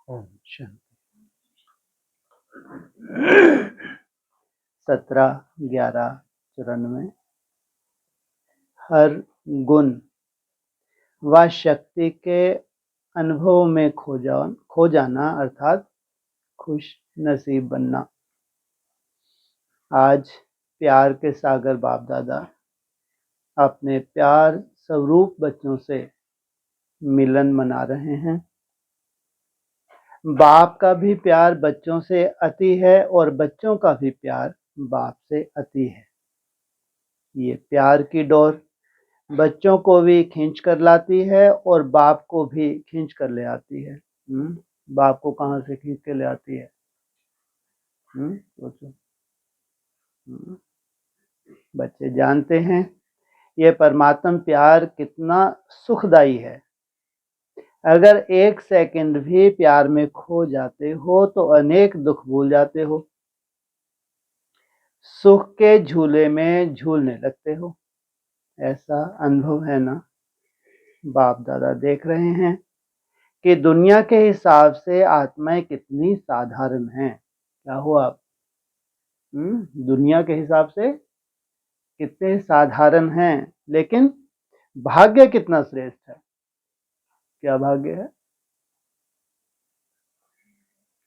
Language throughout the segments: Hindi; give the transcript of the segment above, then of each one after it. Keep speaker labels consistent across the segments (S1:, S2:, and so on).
S1: ओम शांति। 17/11/94। हर गुण व शक्ति के अनुभव में खो जाना अर्थात खुश नसीब बनना। आज प्यार के सागर बाप दादा अपने प्यार स्वरूप बच्चों से मिलन मना रहे हैं। बाप का भी प्यार बच्चों से अति है और बच्चों का भी प्यार बाप से अति है। ये प्यार की डोर बच्चों को भी खींच कर लाती है और बाप को भी खींच कर ले आती है। बाप को कहाँ से खींच के ले आती है? सोचो। बच्चे जानते हैं ये परमात्मा प्यार कितना सुखदाई है। अगर एक सेकंड भी प्यार में खो जाते हो तो अनेक दुख भूल जाते हो, सुख के झूले में झूलने लगते हो। ऐसा अनुभव है ना? बाप दादा देख रहे हैं कि दुनिया के हिसाब से आत्माएं कितनी साधारण हैं। क्या हो आप? दुनिया के हिसाब से कितने साधारण हैं, लेकिन भाग्य कितना श्रेष्ठ है। क्या भाग्य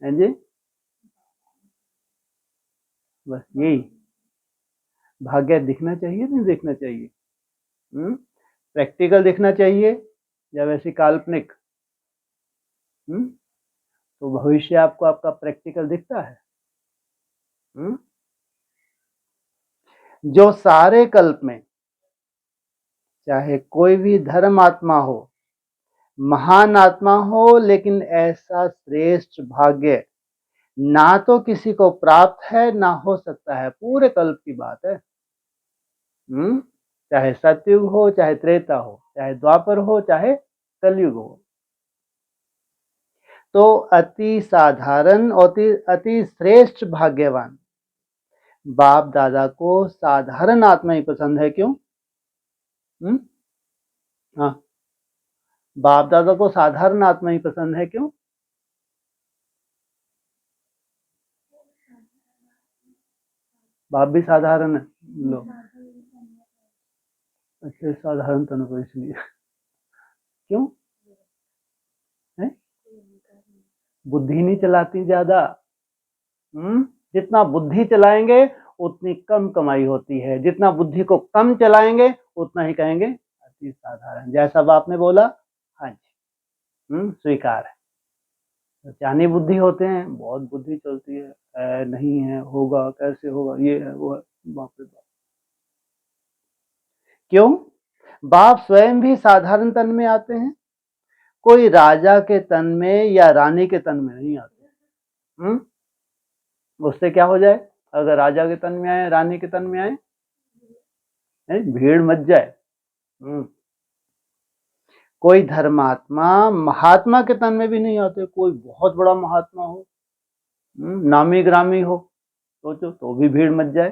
S1: है जी? बस यही भाग्य दिखना चाहिए, नहीं दिखना चाहिए? प्रैक्टिकल दिखना चाहिए या वैसे काल्पनिक? तो भविष्य आपको आपका प्रैक्टिकल दिखता है। जो सारे कल्प में चाहे कोई भी धर्म आत्मा हो, महान आत्मा हो, लेकिन ऐसा श्रेष्ठ भाग्य ना तो किसी को प्राप्त है ना हो सकता है। पूरे कल्प की बात है। चाहे सतयुग हो, चाहे त्रेता हो, चाहे द्वापर हो, चाहे कलयुग हो। तो अति साधारण और अति श्रेष्ठ भाग्यवान बाप दादा को साधारण आत्मा ही पसंद है। क्यों? हाँ, बाप दादा को साधारण आत्मा ही पसंद है। क्यों? बाप भी साधारण है। लो, अच्छा, साधारण तन को इसलिए क्यों है? बुद्धि नहीं चलाती ज्यादा। जितना बुद्धि चलाएंगे उतनी कम कमाई होती है, जितना बुद्धि को कम चलाएंगे उतना ही कहेंगे अति साधारण। जैसा बाप ने बोला, हाँ जी, स्वीकार है। तो चाहनी बुद्धि होते हैं, बहुत बुद्धि चलती है, नहीं है, होगा, कैसे होगा, ये है, वो है। बाप रे बाप। क्यों? बाप स्वयं भी साधारण तन में आते हैं, कोई राजा के तन में या रानी के तन में नहीं आते। उससे क्या हो जाए? अगर राजा के तन में आए, रानी के तन में आए, भीड़ मच जाए। कोई धर्मात्मा महात्मा के तन में भी नहीं आते। कोई बहुत बड़ा महात्मा हो, नामी ग्रामी हो, सोचो, तो भी भीड़ मच जाए।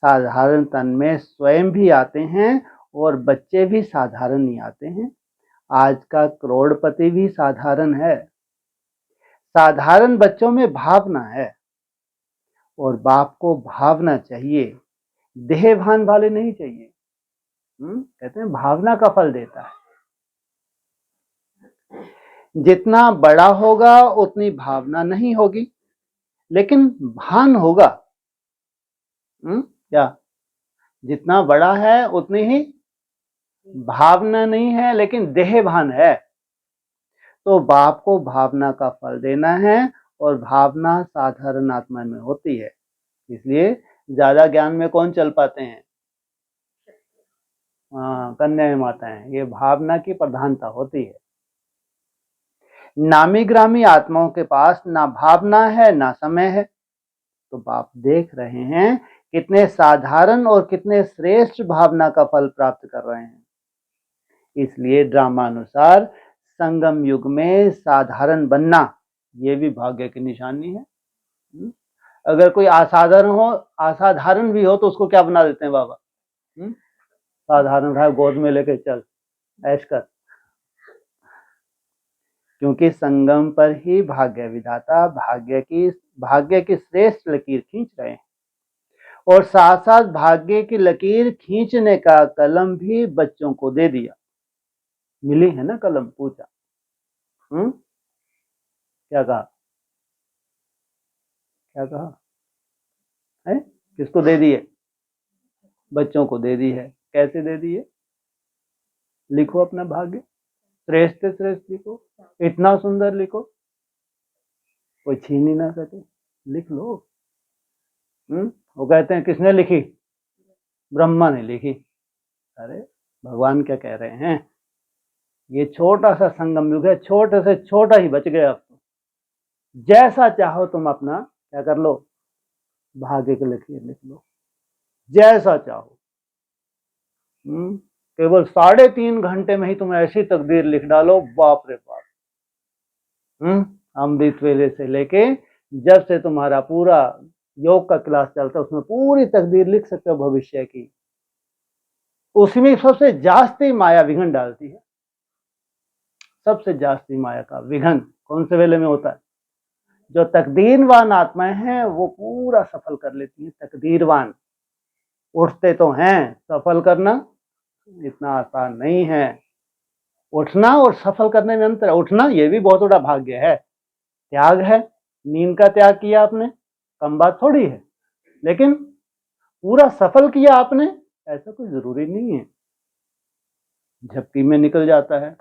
S1: साधारण तन में स्वयं भी आते हैं और बच्चे भी साधारण ही आते हैं। आज का करोड़पति भी साधारण है। साधारण बच्चों में भावना है और बाप को भावना चाहिए, देह भान वाले नहीं चाहिए। कहते हैं भावना का फल देता है। जितना बड़ा होगा उतनी भावना नहीं होगी, लेकिन भान होगा। क्या? जितना बड़ा है उतनी ही भावना नहीं है, लेकिन देह भान है। तो बाप को भावना का फल देना है और भावना साधारण आत्मा में होती है। इसलिए ज्यादा ज्ञान में कौन चल पाते हैं? कन्या माता है। ये भावना की प्रधानता होती है। नामी ग्रामी आत्माओं के पास ना भावना है ना समय है। तो बाप देख रहे हैं कितने साधारण और कितने श्रेष्ठ भावना का फल प्राप्त कर रहे हैं। इसलिए ड्रामा अनुसार संगम युग में साधारण बनना ये भी भाग्य की निशानी है। अगर कोई असाधारण भी हो तो उसको क्या बना देते हैं बाबा? साधारण है, गोद में लेके चल, ऐश कर। क्योंकि संगम पर ही भाग्य विधाता भाग्य की श्रेष्ठ लकीर खींच रहे हैं, और साथ साथ भाग्य की लकीर खींचने का कलम भी बच्चों को दे दिया। मिली है ना कलम? पूछा। क्या कहा? क्या कहा है? किसको दे दिए? बच्चों को दे दी है। कैसे दे दी है? लिखो अपना भाग्य, श्रेष्ठ से श्रेष्ठ लिखो, इतना सुंदर लिखो, कोई छीन ही ना सके। लिख लो। वो कहते हैं किसने लिखी? ब्रह्मा ने लिखी। अरे भगवान क्या कह रहे हैं, ये छोटा सा संगम युग है, छोटे से छोटा ही बच गया। अब तो जैसा चाहो तुम अपना क्या कर लो, भाग्य की लकीर लिख लो, जैसा चाहो। केवल 3.5 घंटे में ही तुम ऐसी तकदीर लिख डालो, बाप रे बाप। अमृत वेले से लेके जब से तुम्हारा पूरा योग का क्लास चलता है, उसमें पूरी तकदीर लिख सकते हो भविष्य की। उसमें सबसे जास्ती माया विघन डालती है। सबसे जास्ती माया का विघन कौन से वेले में होता है? जो तकदीरवान आत्माएं हैं वो पूरा सफल कर लेती हैं। तकदीरवान उठते तो हैं, सफल करना इतना आसान नहीं है। उठना और सफल करने में अंतर है। उठना ये भी बहुत बड़ा भाग्य है, त्याग है। नींद का त्याग किया आपने, कम बात थोड़ी है, लेकिन पूरा सफल किया आपने, ऐसा कोई जरूरी नहीं है। झपकी में निकल जाता है।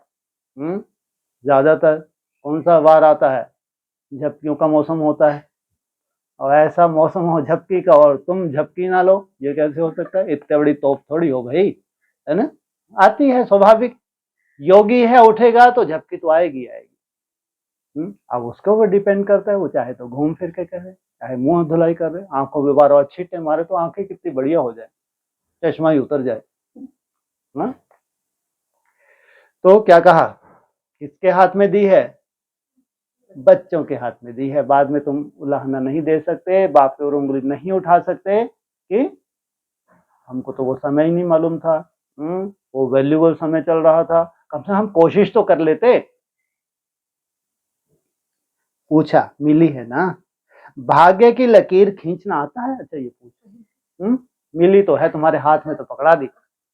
S1: ज्यादातर कौन सा वार आता है? झपकियों का मौसम होता है, और ऐसा मौसम हो झपकी का और तुम झपकी ना लो, ये कैसे हो सकता है? इतनी बड़ी तोप थोड़ी हो भाई, है ना? आती है स्वाभाविक। योगी है, उठेगा तो झपकी तो आएगी आएगी। अब उसके ऊपर डिपेंड करता है, वो चाहे तो घूम फिर के करे, चाहे मुंह धुलाई कर रहे, आंखों में बार बार छींटे मारे तो आंखें कितनी बढ़िया हो जाए, चश्मा ही उतर जाए ना। तो क्या कहा, किसके हाथ में दी है? बच्चों के हाथ में दी है। बाद में तुम उलाहना नहीं दे सकते, बाप पे और उंगली नहीं उठा सकते कि हमको तो वो समय ही नहीं मालूम था, वो वैल्यूबल समय चल रहा था, कम से कम हम कोशिश तो कर लेते। पूछा, मिली है ना? भाग्य की लकीर खींचना आता है? अच्छा ये पूछा। मिली तो है, तुम्हारे हाथ में तो पकड़ा दी।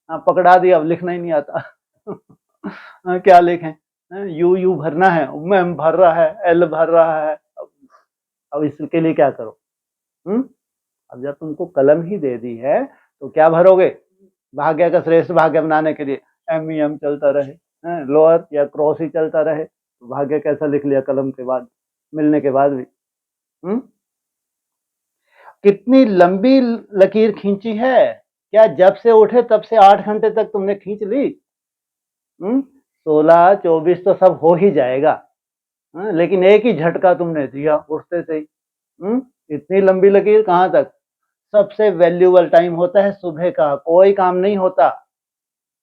S1: पकड़ा दी, अब लिखना ही नहीं आता। क्या लिखें? यू भरना है, मैम भर रहा है, एल भर रहा है। अब इसके लिए क्या करो? अब जब तुमको कलम ही दे दी है तो क्या भरोगे? भाग्य का श्रेष्ठ भाग्य बनाने के लिए एम चलता रहे, लोअर या क्रॉस ही चलता रहे, तो भाग्य कैसा लिख लिया कलम के बाद, मिलने के बाद भी। कितनी लंबी लकीर खींची है? क्या जब से उठे तब से 8 घंटे तक तुमने खींच ली? 16 24 तो सब हो ही जाएगा, लेकिन एक ही झटका तुमने दिया उठते से ही। इतनी लंबी लकीर कहां तक? सबसे वैल्यूबल टाइम होता है सुबह का, कोई काम नहीं होता।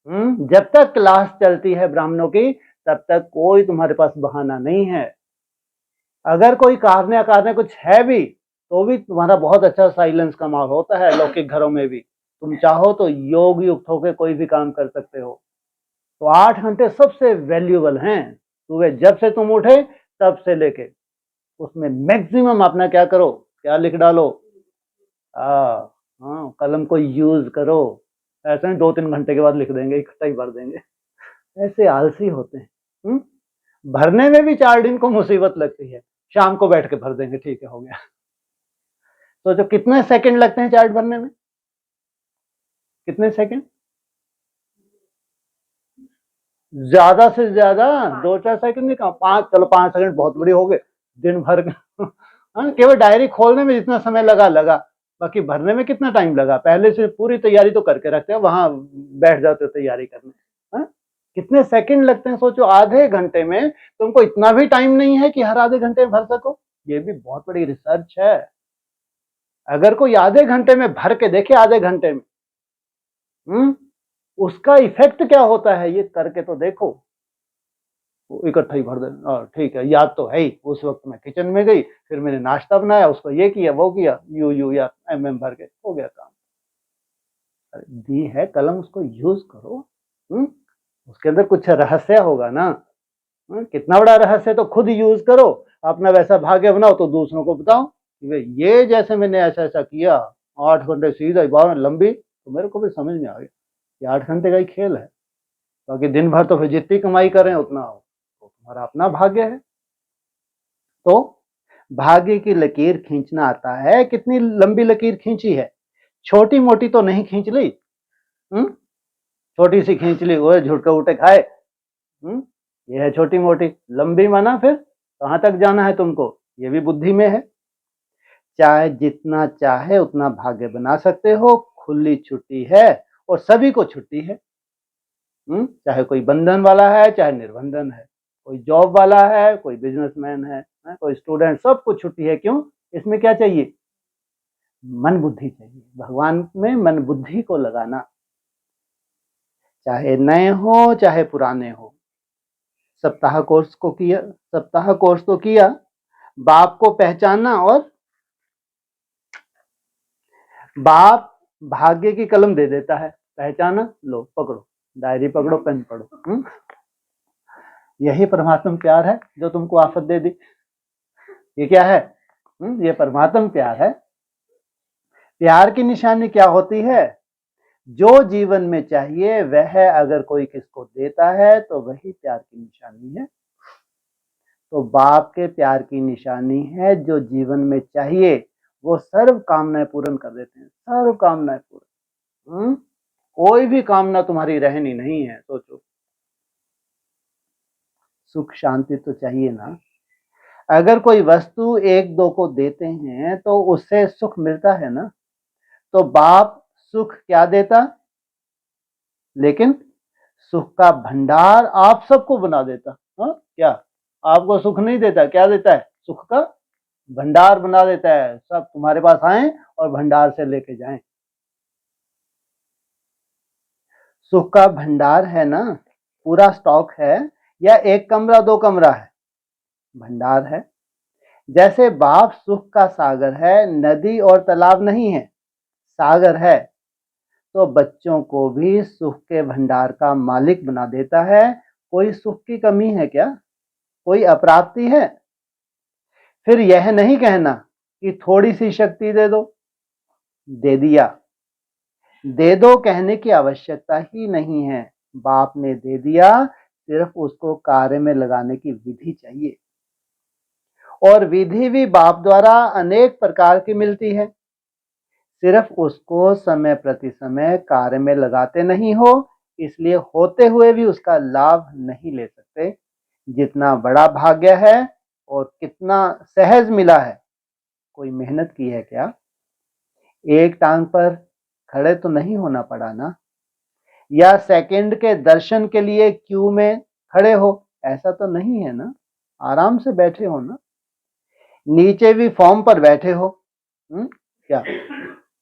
S1: जब तक क्लास चलती है ब्राह्मणों की, तब तक कोई तुम्हारे पास बहाना नहीं है। अगर कोई कार्य कुछ है भी, तो भी तुम्हारा बहुत अच्छा साइलेंस का माहौल होता है। लौकिक घरों में भी तुम चाहो तो योग युक्त होकर कोई भी काम कर सकते हो। तो 8 घंटे सबसे वैल्यूबल हैं। सुबह जब से तुम उठे तब से लेके, उसमें मैक्सिमम अपना क्या करो, क्या लिख डालो। कलम को यूज करो। ऐसे नहीं 2-3 घंटे के बाद लिख देंगे, इकट्ठा ही भर देंगे, ऐसे आलसी होते हैं। भरने में भी 4 दिन को मुसीबत लगती है, शाम को बैठ के भर देंगे, ठीक है हो गया। तो जो कितने सेकंड लगते हैं चार्ट भरने में? कितने सेकंड? ज्यादा से ज्यादा 2-4 सेकंड नहीं, कहा 5, चलो 5 सेकंड बहुत बड़ी हो गए दिन भर। केवल डायरी खोलने में जितना समय लगा, बाकी भरने में कितना टाइम लगा? पहले से पूरी तैयारी तो करके रखते हैं, वहां बैठ जाते हो तैयारी करने। कितने सेकंड लगते हैं सोचो, आधे घंटे में तुमको इतना भी टाइम नहीं है कि हर आधे घंटे में भर सको। ये भी बहुत बड़ी रिसर्च है। अगर कोई आधे घंटे में भर के देखे, आधे घंटे में उसका इफेक्ट क्या होता है, ये करके तो देखो। इकट्ठा ही भर देना, ठीक है, याद तो है ही। उस वक्त मैं किचन में गई, फिर मैंने नाश्ता बनाया, उसको ये किया वो किया, यू या एम भर के हो गया काम। दी है कलम, उसको यूज करो। उसके अंदर कुछ रहस्य होगा ना। कितना बड़ा रहस्य, तो खुद यूज करो, अपना वैसा भाग्य बनाओ तो दूसरों को बताओ कि भाई ये जैसे मैंने ऐसा ऐसा किया, 8 घंटे सीधा 12 लंबी, तो मेरे को भी समझ में आ गया ये 8 घंटे का ही खेल है। बाकी दिन भर तो फिर जितनी कमाई करें उतना तो तुम्हारा अपना भाग्य है। तो भाग्य की लकीर खींचना आता है। कितनी लंबी लकीर खींची है, छोटी मोटी तो नहीं खींच ली। छोटी सी खींच ली, वो झुटके उठे खाए। ये है छोटी मोटी। लंबी माना फिर कहां तक जाना है तुमको, ये भी बुद्धि में है। चाहे जितना चाहे उतना भाग्य बना सकते हो, खुली छुट्टी है और सभी को छुट्टी है। चाहे कोई बंधन वाला है चाहे निर्बंधन है, कोई जॉब वाला है कोई बिजनेसमैन है, कोई स्टूडेंट, सबको छुट्टी है। क्यों? इसमें क्या चाहिए? मन बुद्धि चाहिए। भगवान में मन बुद्धि को लगाना, चाहे नए हो चाहे पुराने हो। सप्ताह कोर्स को किया, सप्ताह कोर्स तो किया, बाप को पहचाना, और बाप भाग्य की कलम दे देता है, पहचाना, लो पकड़ो, डायरी पकड़ो, पेन पढ़ो। यही परमात्मा प्यार है जो तुमको आफत दे दी। ये क्या है? ये परमात्मा प्यार है। प्यार की निशानी क्या होती है? जो जीवन में चाहिए वह अगर कोई किसको देता है तो वही प्यार की निशानी है। तो बाप के प्यार की निशानी है, जो जीवन में चाहिए वो सर्व कामनाएं पूर्ण कर देते हैं। सर्व कामनाएं पूर्ण। कोई भी कामना तुम्हारी रहनी नहीं है। सोचो, सुख शांति तो चाहिए ना। अगर कोई वस्तु एक दो को देते हैं तो उससे सुख मिलता है ना। तो बाप सुख क्या देता, लेकिन सुख का भंडार आप सबको बना देता। क्या आपको सुख नहीं देता? क्या देता है? सुख का भंडार बना देता है। सब तुम्हारे पास आए और भंडार से लेके जाएं। सुख का भंडार है ना, पूरा स्टॉक है, या एक कमरा दो कमरा है? भंडार है। जैसे बाप सुख का सागर है, नदी और तालाब नहीं है, सागर है, तो बच्चों को भी सुख के भंडार का मालिक बना देता है। कोई सुख की कमी है क्या? कोई अप्राप्ति है? फिर यह नहीं कहना कि थोड़ी सी शक्ति दे दो, दे दिया। दे दो कहने की आवश्यकता ही नहीं है। बाप ने दे दिया, सिर्फ उसको कार्य में लगाने की विधि चाहिए। और विधि भी बाप द्वारा अनेक प्रकार की मिलती है, सिर्फ उसको समय प्रति समय कार्य में लगाते नहीं हो, इसलिए होते हुए भी उसका लाभ नहीं ले सकते। जितना बड़ा भाग्य है और कितना सहज मिला है, कोई मेहनत की है क्या? एक टांग पर खड़े तो नहीं होना पड़ा ना, या सेकंड के दर्शन के लिए क्यू में खड़े हो, ऐसा तो नहीं है ना। आराम से बैठे हो ना, नीचे भी फॉर्म पर बैठे हो। क्या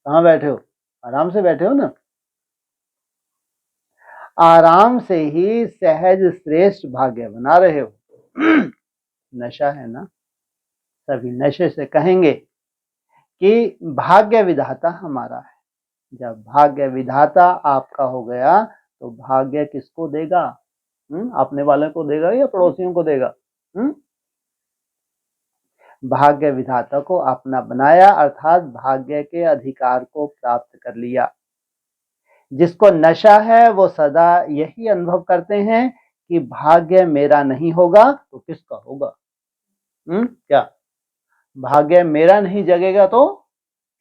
S1: कहाँ बैठे हो? आराम से बैठे हो ना। आराम से ही सहज श्रेष्ठ भाग्य बना रहे हो। नशा है ना, सभी नशे से कहेंगे कि भाग्य विधाता हमारा है। जब भाग्य विधाता आपका हो गया तो भाग्य किसको देगा? अपने वाले को देगा या पड़ोसियों को देगा? भाग्य विधाता को अपना बनाया, अर्थात भाग्य के अधिकार को प्राप्त कर लिया। जिसको नशा है वो सदा यही अनुभव करते हैं कि भाग्य मेरा नहीं होगा तो किसका होगा? क्या भाग्य मेरा नहीं जगेगा तो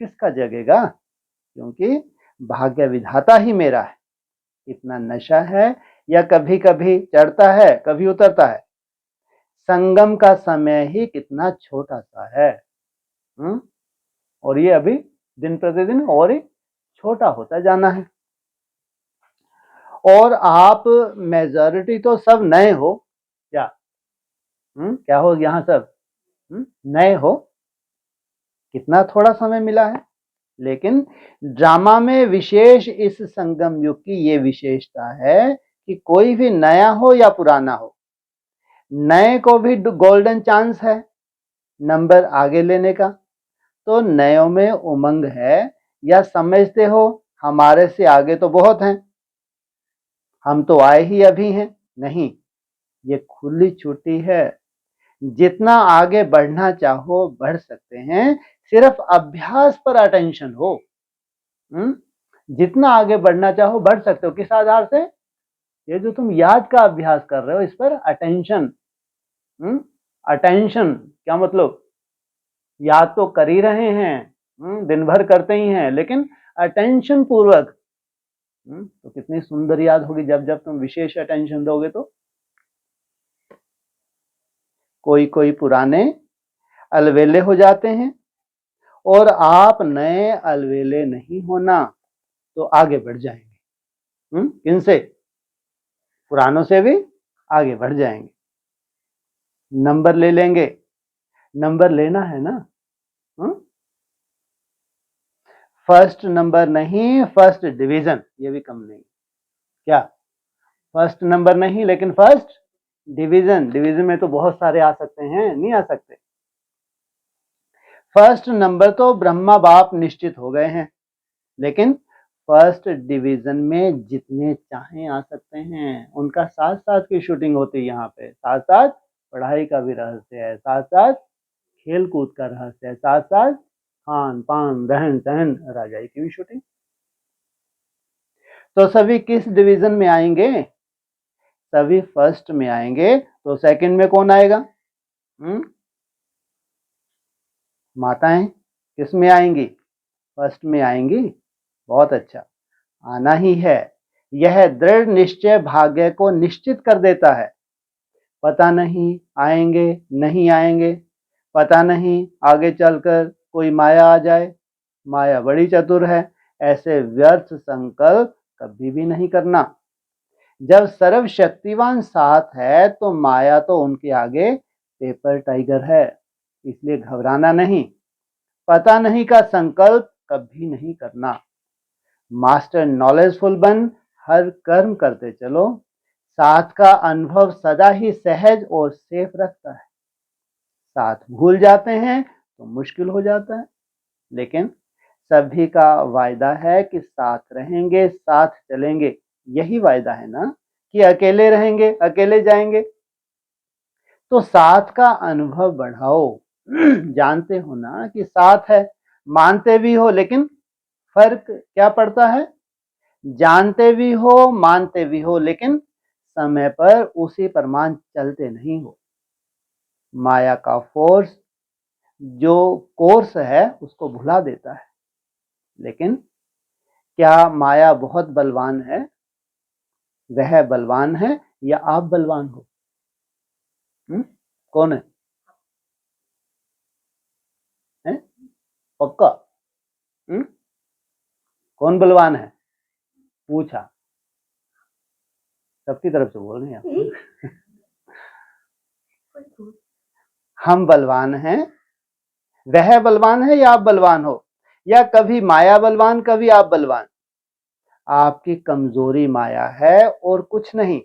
S1: किसका जगेगा? क्योंकि भाग्य विधाता ही मेरा है। इतना नशा है, या कभी कभी चढ़ता है कभी उतरता है। संगम का समय ही कितना छोटा सा है, और ये अभी दिन प्रतिदिन और ही छोटा होता जाना है। और आप मेजॉरिटी तो सब नए हो। क्या क्या हो? यहाँ सब नए हो। कितना थोड़ा समय मिला है, लेकिन ड्रामा में विशेष इस संगम युग की ये विशेषता है कि कोई भी नया हो या पुराना हो, नए को भी गोल्डन चांस है नंबर आगे लेने का। तो नयों में उमंग है, या समझते हो हमारे से आगे तो बहुत हैं, हम तो आए ही अभी हैं? नहीं, ये खुली छुट्टी है। जितना आगे बढ़ना चाहो बढ़ सकते हैं, सिर्फ अभ्यास पर अटेंशन हो। जितना आगे बढ़ना चाहो बढ़ सकते हो। किस आधार से? ये जो तुम याद का अभ्यास कर रहे हो, इस पर अटेंशन। अटेंशन क्या मतलब? याद तो कर ही रहे हैं, दिन भर करते ही हैं, लेकिन अटेंशन पूर्वक। तो कितनी सुंदर याद होगी जब जब तुम विशेष अटेंशन दोगे। तो कोई कोई पुराने अलवेले हो जाते हैं, और आप नए अलवेले नहीं होना, तो आगे बढ़ जाएंगे। किनसे? पुरानों से भी आगे बढ़ जाएंगे। नंबर ले लेंगे। नंबर लेना है ना? फर्स्ट नंबर नहीं, फर्स्ट डिवीजन। ये भी कम नहीं। क्या? फर्स्ट नंबर नहीं, लेकिन फर्स्ट डिवीजन। डिवीजन में तो बहुत सारे आ सकते हैं, नहीं आ सकते। फर्स्ट नंबर तो ब्रह्मा बाप निश्चित हो गए हैं, लेकिन फर्स्ट डिवीजन में जितने चाहें आ सकते हैं। उनका साथ साथ की शूटिंग होती है यहाँ पे। साथ साथ पढ़ाई का भी रहस्य है, साथ साथ खेल कूद का रहस्य है, साथ साथ खान पान रहन सहन राजाई की भी शूटिंग। तो सभी किस डिवीजन में आएंगे? सभी फर्स्ट में आएंगे। तो सेकंड में कौन आएगा? माताएं किस में आएंगी? फर्स्ट में आएंगी। बहुत अच्छा, आना ही है। यह दृढ़ निश्चय भाग्य को निश्चित कर देता है। पता नहीं आएंगे नहीं आएंगे, पता नहीं आगे चलकर कोई माया आ जाए। माया बड़ी चतुर है। ऐसे व्यर्थ संकल्प कभी भी नहीं करना। जब सर्वशक्तिवान साथ है तो माया तो उनके आगे पेपर टाइगर है, इसलिए घबराना नहीं। पता नहीं का संकल्प कभी नहीं करना। मास्टर नॉलेजफुल बन हर कर्म करते चलो। साथ का अनुभव सदा ही सहज और सेफ रखता है। साथ भूल जाते हैं तो मुश्किल हो जाता है, लेकिन सभी का वायदा है कि साथ रहेंगे, साथ चलेंगे। यही वायदा है ना कि अकेले रहेंगे, अकेले जाएंगे। तो साथ का अनुभव बढ़ाओ। जानते हो ना कि साथ है, मानते भी हो, लेकिन फर्क क्या पड़ता है? जानते भी हो, मानते भी हो, लेकिन समय पर उसी पर मान चलते नहीं हो। माया का फोर्स जो कोर्स है उसको भुला देता है। लेकिन क्या माया बहुत बलवान है? वह बलवान है या आप बलवान हो? कौन है? पक्का? कौन बलवान है? पूछा। सबकी तरफ से बोल रहे हैं आप। हम बलवान हैं। वह बलवान है या आप बलवान हो? या कभी माया बलवान, कभी आप बलवान? आपकी कमजोरी माया है और कुछ नहीं।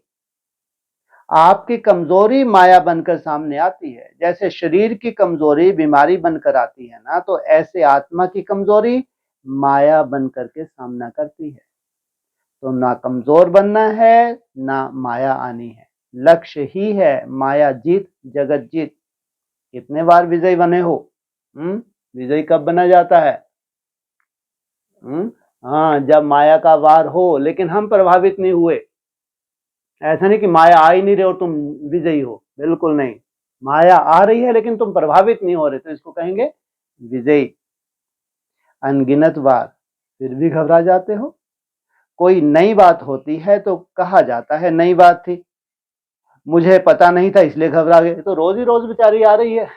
S1: आपकी कमजोरी माया बनकर सामने आती है। जैसे शरीर की कमजोरी बीमारी बनकर आती है ना, तो ऐसे आत्मा की कमजोरी माया बनकर के सामना करती है। तो ना कमजोर बनना है, ना माया आनी है। लक्ष्य ही है माया जीत, जगत जीत। कितने बार विजयी बने हो? विजयी कब बना जाता है? हाँ, जब माया का वार हो, लेकिन हम प्रभावित नहीं हुए। ऐसा नहीं कि माया आ ही नहीं रहे हो तुम विजयी हो, बिल्कुल नहीं। माया आ रही है लेकिन तुम प्रभावित नहीं हो रहे, तो इसको कहेंगे विजयी। अनगिनत बार फिर भी घबरा जाते हो। कोई नई बात होती है तो कहा जाता है नई बात थी, मुझे पता नहीं था इसलिए घबरा गए। तो रोज ही रोज बेचारी आ रही है,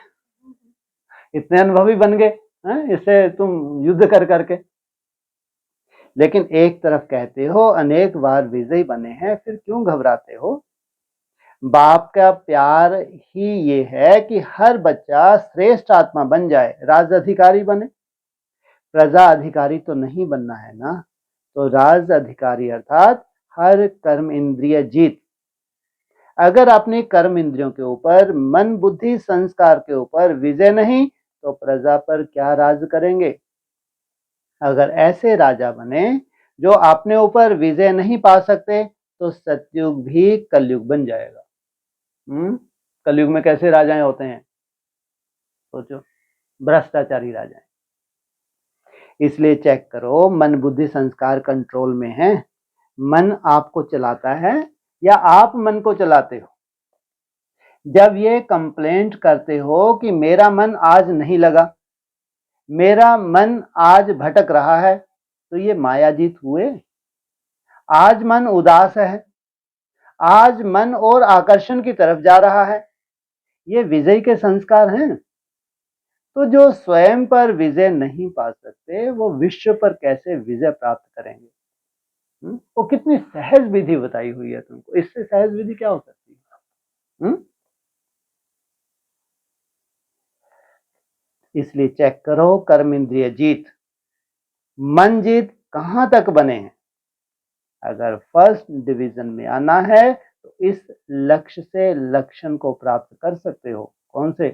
S1: इतने अनुभवी बन गए इससे तुम युद्ध कर करके। लेकिन एक तरफ कहते हो अनेक बार विजयी बने हैं, फिर क्यों घबराते हो? बाप का प्यार ही ये है कि हर बच्चा श्रेष्ठ आत्मा बन जाए, राज अधिकारी बने। प्रजा अधिकारी तो नहीं बनना है ना। तो राज अधिकारी अर्थात हर कर्म इंद्रिय जीत। अगर अपनी कर्म इंद्रियों के ऊपर, मन बुद्धि संस्कार के ऊपर विजय नहीं, तो प्रजा पर क्या राज करेंगे? अगर ऐसे राजा बने जो अपने ऊपर विजय नहीं पा सकते, तो सतयुग भी कलयुग बन जाएगा। कलयुग में कैसे राजाएं होते हैं, सोचो, भ्रष्टाचारी राजाएं। इसलिए चेक करो, मन बुद्धि संस्कार कंट्रोल में है, मन आपको चलाता है या आप मन को चलाते हो। जब ये कंप्लेंट करते हो कि मेरा मन आज नहीं लगा, मेरा मन आज भटक रहा है, तो ये मायाजीत हुए। आज मन उदास है, आज मन और आकर्षण की तरफ जा रहा है, ये विजय के संस्कार हैं। तो जो स्वयं पर विजय नहीं पा सकते, वो विश्व पर कैसे विजय प्राप्त करेंगे? वो कितनी सहज विधि बताई हुई है तुमको, इससे सहज विधि क्या हो सकती है? इसलिए चेक करो, कर्म इंद्रिय जीत, मन जीत कहां तक बने हैं। अगर फर्स्ट डिवीजन में आना है तो इस लक्ष्य से लक्षण को प्राप्त कर सकते हो। कौन से?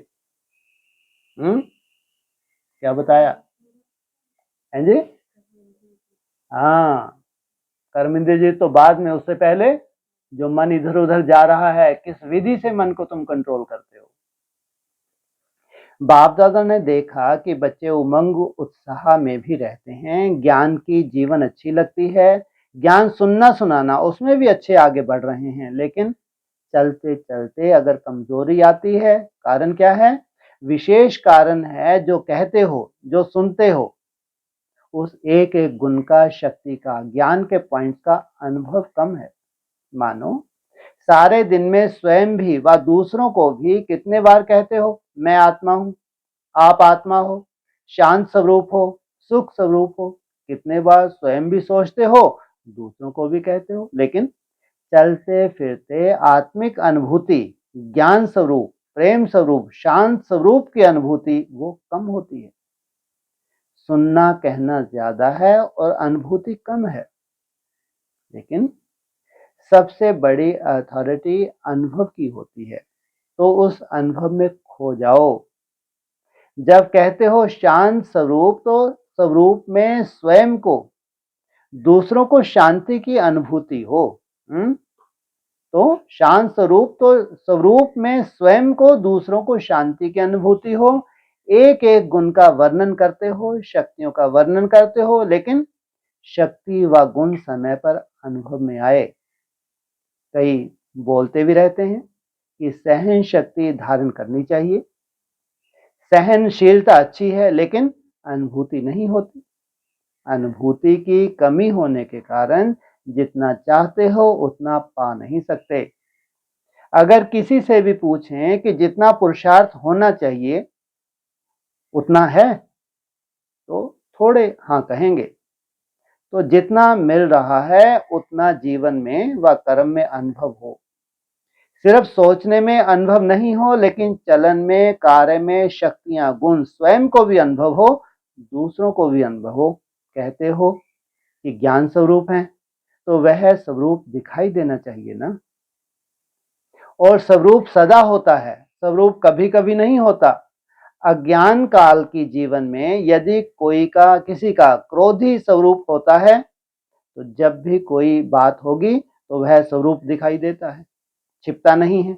S1: क्या बताया? हैं जी? हाँ, कर्म इंद्रिय जीत तो बाद में, उससे पहले जो मन इधर उधर जा रहा है, किस विधि से मन को तुम कंट्रोल करते हो। बाप दादा ने देखा कि बच्चे उमंग उत्साह में भी रहते हैं, ज्ञान की जीवन अच्छी लगती है, ज्ञान सुनना सुनाना उसमें भी अच्छे आगे बढ़ रहे हैं, लेकिन चलते चलते अगर कमजोरी आती है, कारण क्या है? विशेष कारण है, जो कहते हो, जो सुनते हो, उस एक एक गुण का, शक्ति का, ज्ञान के पॉइंट्स का अनुभव कम है। मानो सारे दिन में स्वयं भी व दूसरों को भी कितने बार कहते हो, मैं आत्मा हूं, आप आत्मा हो, शांत स्वरूप हो, सुख स्वरूप हो। कितने बार स्वयं भी सोचते हो, दूसरों को भी कहते हो, लेकिन चलते फिरते आत्मिक अनुभूति, ज्ञान स्वरूप, प्रेम स्वरूप, शांत स्वरूप की अनुभूति वो कम होती है। सुनना कहना ज्यादा है और अनुभूति कम है। लेकिन सबसे बड़ी अथॉरिटी अनुभव की होती है, तो उस अनुभव में खो जाओ। जब कहते हो शांत स्वरूप, तो स्वरूप में स्वयं को, दूसरों को शांति की अनुभूति हो। तो शांत स्वरूप, तो स्वरूप में स्वयं को, दूसरों को शांति की अनुभूति हो। एक एक गुण का वर्णन करते हो, शक्तियों का वर्णन करते हो, लेकिन शक्ति व गुण समय पर अनुभव में आए। कई बोलते भी रहते हैं कि सहन शक्ति धारण करनी चाहिए, सहनशीलता अच्छी है, लेकिन अनुभूति नहीं होती। अनुभूति की कमी होने के कारण जितना चाहते हो उतना पा नहीं सकते। अगर किसी से भी पूछें कि जितना पुरुषार्थ होना चाहिए उतना है, तो थोड़े हाँ कहेंगे। तो जितना मिल रहा है उतना जीवन में व कर्म में अनुभव हो। सिर्फ सोचने में अनुभव नहीं हो, लेकिन चलन में, कार्य में, शक्तियां, गुण स्वयं को भी अनुभव हो, दूसरों को भी अनुभव हो। कहते हो कि ज्ञान स्वरूप है, तो वह स्वरूप दिखाई देना चाहिए ना। और स्वरूप सदा होता है, स्वरूप कभी कभी नहीं होता। अज्ञान काल की जीवन में यदि किसी का क्रोधी स्वरूप होता है, तो जब भी कोई बात होगी तो वह स्वरूप दिखाई देता है, छिपता नहीं है।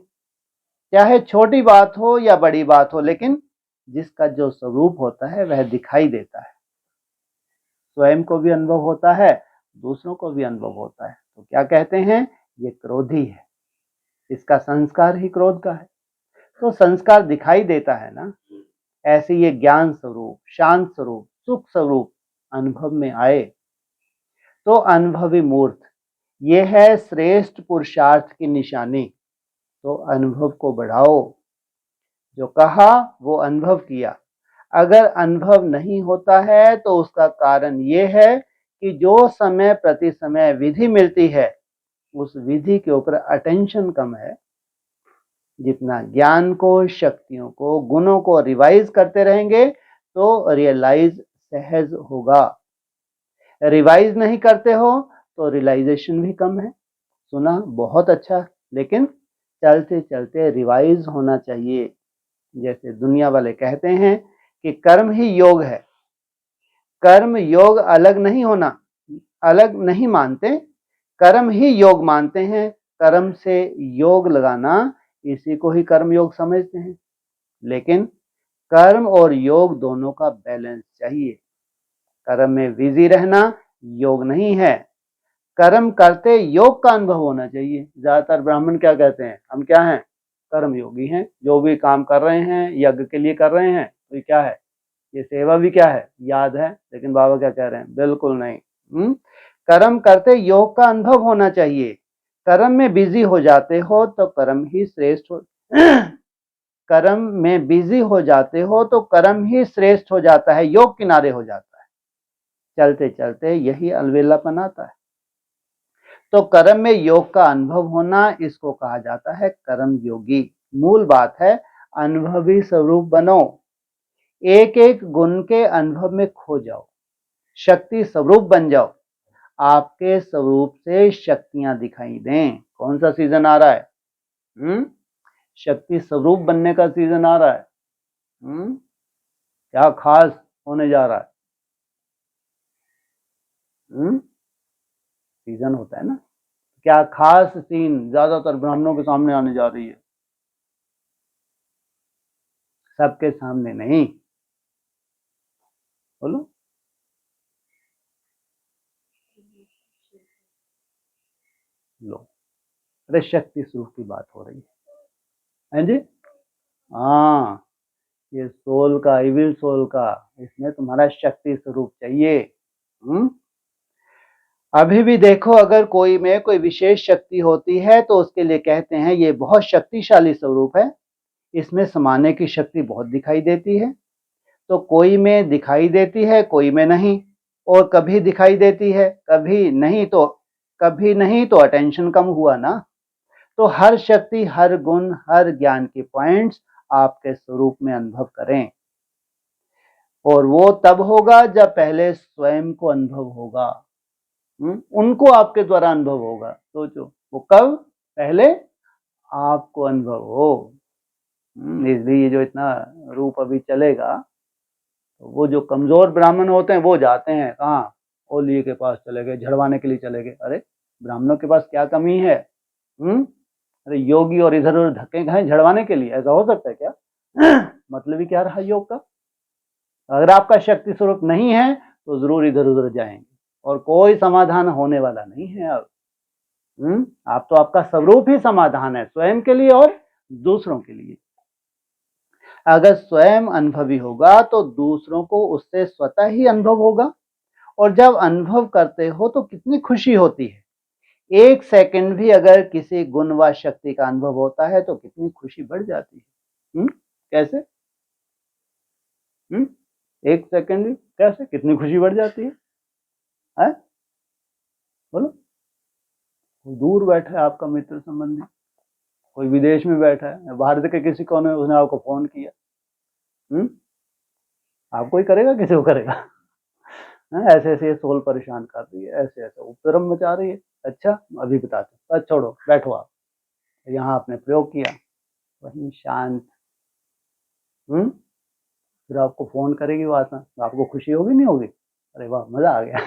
S1: चाहे छोटी बात हो या बड़ी बात हो, लेकिन जिसका जो स्वरूप होता है वह दिखाई देता है। स्वयं को भी अनुभव होता है, दूसरों को भी अनुभव होता है। तो क्या कहते हैं? ये क्रोधी है, इसका संस्कार ही क्रोध का है, तो संस्कार दिखाई देता है ना। ऐसे ये ज्ञान स्वरूप, शांत स्वरूप, सुख स्वरूप अनुभव में आए तो अनुभवी मूर्त, ये है श्रेष्ठ पुरुषार्थ की निशानी। तो अनुभव को बढ़ाओ, जो कहा वो अनुभव किया। अगर अनुभव नहीं होता है तो उसका कारण ये है कि जो समय प्रति समय विधि मिलती है, उस विधि के ऊपर अटेंशन कम है। जितना ज्ञान को, शक्तियों को, गुणों को रिवाइज करते रहेंगे तो रियलाइज सहज होगा। रिवाइज नहीं करते हो तो रियलाइजेशन भी कम है। सुना बहुत अच्छा, लेकिन चलते चलते रिवाइज होना चाहिए। जैसे दुनिया वाले कहते हैं कि कर्म ही योग है, कर्म योग अलग नहीं होना, अलग नहीं मानते, कर्म ही योग मानते हैं। कर्म से योग लगाना इसी को ही कर्म योग समझते हैं। लेकिन कर्म और योग दोनों का बैलेंस चाहिए। कर्म में बिजी रहना योग नहीं है। कर्म करते योग का अनुभव होना चाहिए। ज्यादातर ब्राह्मण क्या कहते हैं, हम क्या हैं, कर्म योगी हैं। जो भी काम कर रहे हैं यज्ञ के लिए कर रहे हैं, तो ये क्या है, ये सेवा भी क्या है, याद है। लेकिन बाबा क्या कह रहे हैं, बिल्कुल नहीं। कर्म करते योग का अनुभव होना चाहिए। कर्म में बिजी हो जाते हो तो कर्म ही श्रेष्ठ हो कर्म में बिजी हो जाते हो तो कर्म ही श्रेष्ठ हो जाता है, योग किनारे हो जाता है। चलते चलते यही अलवेलापन आता है। तो कर्म में योग का अनुभव होना, इसको कहा जाता है कर्म योगी। मूल बात है अनुभवी स्वरूप बनो। एक एक गुण के अनुभव में खो जाओ, शक्ति स्वरूप बन जाओ। आपके स्वरूप से शक्तियां दिखाई दें। कौन सा सीजन आ रहा है, शक्ति स्वरूप बनने का सीजन आ रहा है। क्या खास होने जा रहा है, सीजन होता है ना। क्या खास सीन ज्यादातर ब्राह्मणों के सामने आने जा रही है, सबके सामने नहीं। बोलो, लो, अरे शक्ति स्वरूप की बात हो रही है जी। हाँ, ये सोल का, इविल सोल का, इसमें तुम्हारा शक्ति स्वरूप चाहिए। अभी भी देखो, अगर कोई में कोई विशेष शक्ति होती है तो उसके लिए कहते हैं ये बहुत शक्तिशाली स्वरूप है, इसमें समाने की शक्ति बहुत दिखाई देती है। तो कोई में दिखाई देती है, कोई में नहीं, और कभी दिखाई देती है कभी नहीं, तो अटेंशन कम हुआ ना। तो हर शक्ति, हर गुण, हर ज्ञान के पॉइंट्स आपके स्वरूप में अनुभव करें। और वो तब होगा जब पहले स्वयं को अनुभव होगा, उनको आपके द्वारा अनुभव होगा। सोचो वो कब, पहले आपको अनुभव हो। इसलिए ये जो इतना रूप अभी चलेगा, तो वो जो कमजोर ब्राह्मण होते हैं वो जाते हैं कहाँ, ओलिए के पास चले गए, झड़वाने के लिए चले गए। अरे ब्राह्मणों के पास क्या कमी है, अरे योगी और इधर उधर धक्के खाए झड़वाने के लिए, ऐसा हो सकता है क्या? मतलब ही क्या रहा योग का। अगर आपका शक्ति स्वरूप नहीं है तो जरूर इधर उधर जाएंगे और कोई समाधान होने वाला नहीं है। अब आप तो, आपका स्वरूप ही समाधान है, स्वयं के लिए और दूसरों के लिए। अगर स्वयं अनुभवी होगा तो दूसरों को उससे स्वतः ही अनुभव होगा। और जब अनुभव करते हो तो कितनी खुशी होती है। एक सेकंड भी अगर किसी गुण व शक्ति का अनुभव होता है तो कितनी खुशी बढ़ जाती है। कैसे, एक सेकंड भी कैसे, कितनी खुशी बढ़ जाती है? बोलो, कोई दूर बैठा है आपका मित्र संबंधी, कोई विदेश में बैठा है, भारत के किसी कोने में, उसने आपको फोन किया, आपको ही करेगा, किसी को करेगा? ऐसे ऐसे सोल परेशान कर रही है, ऐसे ऐसे उपद्रव मचा रही है। अच्छा अभी बताते, बस छोड़ो, बैठो आप। यहाँ आपने प्रयोग किया, वहीं शांत, फिर आपको फोन करेगी वो आसान, आपको खुशी होगी नहीं होगी? अरे वाह, मजा आ गया।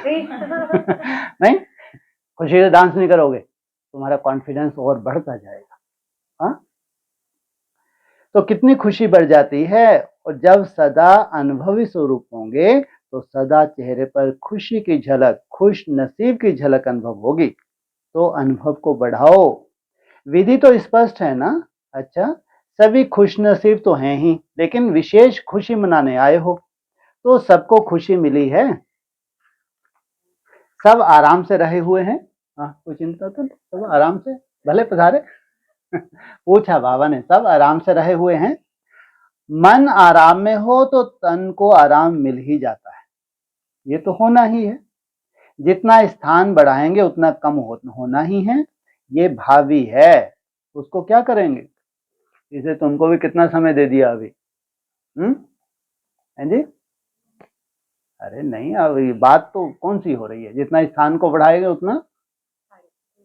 S1: नहीं, खुशी से डांस नहीं करोगे, तुम्हारा कॉन्फिडेंस और बढ़ता जाएगा। हाँ, तो कितनी खुशी बढ़ जाती है। और जब सदा अनुभवी स्वरूप होंगे तो सदा चेहरे पर खुशी की झलक, खुश नसीब की झलक अनुभव होगी। तो अनुभव को बढ़ाओ। विधि तो स्पष्ट है ना। अच्छा, सभी खुश नसीब तो हैं ही, लेकिन विशेष खुशी मनाने आए हो तो सबको खुशी मिली है, सब आराम से रहे हुए हैं। कोई चिंता तो नहीं, सब आराम से भले पधारे। पूछा बाबा ने, सब आराम से रहे हुए हैं। मन आराम में हो तो तन को आराम मिल ही जाता है, ये तो होना ही है। जितना स्थान बढ़ाएंगे उतना कम होना ही है, ये भावी है। उसको क्या करेंगे, इसे तुमको भी कितना समय दे दिया अभी, है जी? अरे नहीं, अब ये बात तो कौन सी हो रही है, जितना स्थान को बढ़ाएंगे उतना,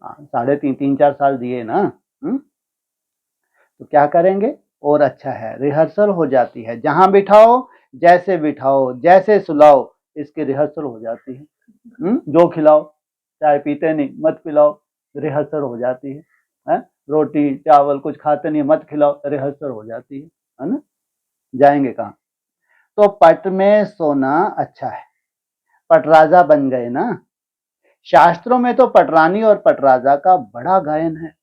S1: 3.5 4 साल दिए ना। तो क्या करेंगे, और अच्छा है, रिहर्सल हो जाती है। जहां बिठाओ, जैसे बिठाओ, जैसे सुलाओ, इसकी रिहर्सल हो जाती है। जो खिलाओ, चाय पीते नहीं, मत पिलाओ, रिहर्सल हो जाती है। रोटी चावल कुछ खाते नहीं, मत खिलाओ, रिहर्सल हो जाती है ना, जाएंगे कहाँ। तो पट में सोना अच्छा है, पटराजा बन गए ना। शास्त्रों में तो पटरानी और पटराजा का बड़ा गायन है,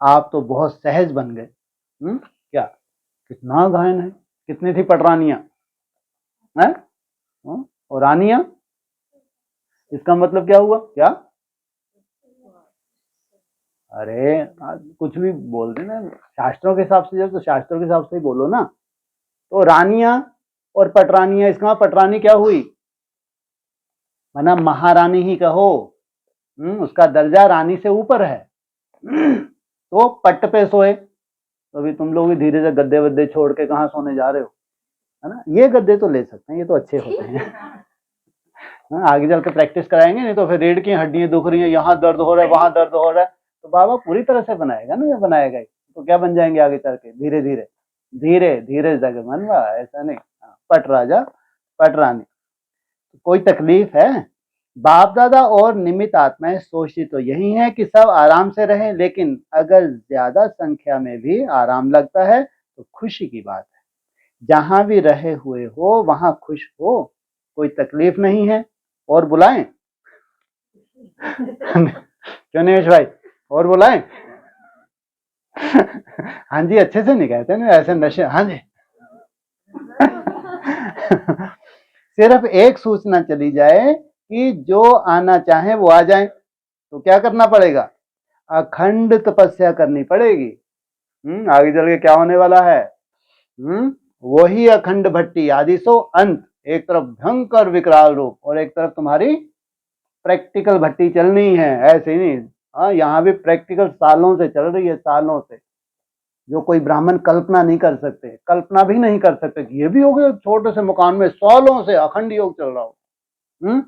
S1: आप तो बहुत सहज बन गए। क्या कितना गायन है, कितनी थी पटरानियां हैं और रानियां, इसका मतलब क्या हुआ क्या? अरे कुछ भी बोल देना, शास्त्रों के हिसाब से जब, तो शास्त्रों के हिसाब से ही बोलो ना। तो रानियां और पटरानियां, इसका पटरानी क्या हुई, माना महारानी ही कहो, उसका दर्जा रानी से ऊपर है। तो पट पे सोए, तो अभी तुम लोग भी धीरे से गद्दे वद्दे छोड़ के कहाँ सोने जा रहे हो, है ना। ये गद्दे तो ले सकते हैं, ये तो अच्छे होते हैं। आगे चल के प्रैक्टिस कराएंगे, नहीं तो फिर रीढ़ की हड्डियां दुख रही है, यहाँ दर्द हो रहा है वहां दर्द हो रहा है, तो बाबा पूरी तरह से बनाएगा ना, ये बनाएगा ही तो क्या बन जाएंगे आगे चल के, धीरे धीरे धीरे धीरे जगह मनवा, ऐसा नहीं। पट राजा पट रानी, कोई तकलीफ है? बाप दादा और निमित आत्माएं सोचती तो यही है कि सब आराम से रहें, लेकिन अगर ज्यादा संख्या में भी आराम लगता है तो खुशी की बात है। जहां भी रहे हुए हो वहां खुश हो, कोई तकलीफ नहीं है। और बुलाएं? क्यों निमेश भाई, और बुलाएं? हाँ जी, अच्छे से नहीं कहते ना ऐसे नशे, हाँ जी। सिर्फ एक सूचना चली जाए कि जो आना चाहे वो आ जाए, तो क्या करना पड़ेगा? अखंड तपस्या करनी पड़ेगी। आगे चल के क्या होने वाला है? वही अखंड भट्टी आदि सो अंत, एक तरफ भयंकर विकराल रूप और एक तरफ तुम्हारी प्रैक्टिकल भट्टी चलनी है, ऐसे ही नहीं। हाँ, यहाँ भी प्रैक्टिकल सालों से चल रही है, सालों से, जो कोई ब्राह्मण कल्पना नहीं कर सकते, कल्पना भी नहीं कर सकते कि ये भी हो गया, छोटे से मकान में सालों से अखंड योग चल रहा हो।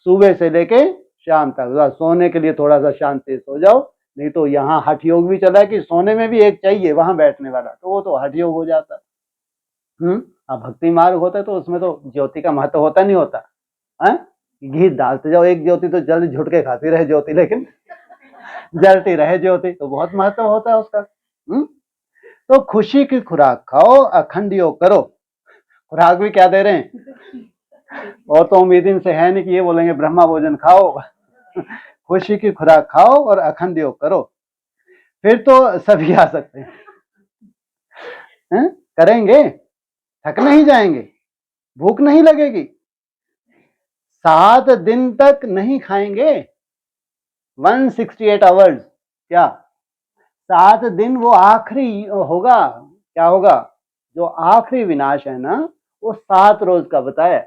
S1: सुबह से लेके शाम तक, सोने के लिए थोड़ा सा शांति सो जाओ, नहीं तो यहाँ हठ योग भी चला है कि सोने में भी एक चाहिए वहां बैठने वाला, तो वो तो हठ योग हो जाता। अब भक्ति मार्ग होता है तो उसमें तो ज्योति का महत्व होता नहीं होता है, घी डालते जाओ, एक ज्योति तो जल झुटके खाती रहे ज्योति, लेकिन जलती रहे ज्योति, तो बहुत महत्व होता है उसका। तो खुशी की खुराक खाओ, अखंड योग करो। खुराक भी क्या दे रहे हैं? और तो उम्मीद इनसे है नहीं कि ये बोलेंगे ब्रह्मा भोजन खाओ। खुशी की खुराक खाओ और अखंड योग करो, फिर तो सभी आ सकते हैं। करेंगे, थक नहीं जाएंगे, भूख नहीं लगेगी, 7 दिन तक नहीं खाएंगे, 168 आवर्स, क्या 7 दिन वो आखिरी होगा, क्या होगा? जो आखिरी विनाश है ना, वो 7 रोज का बताया।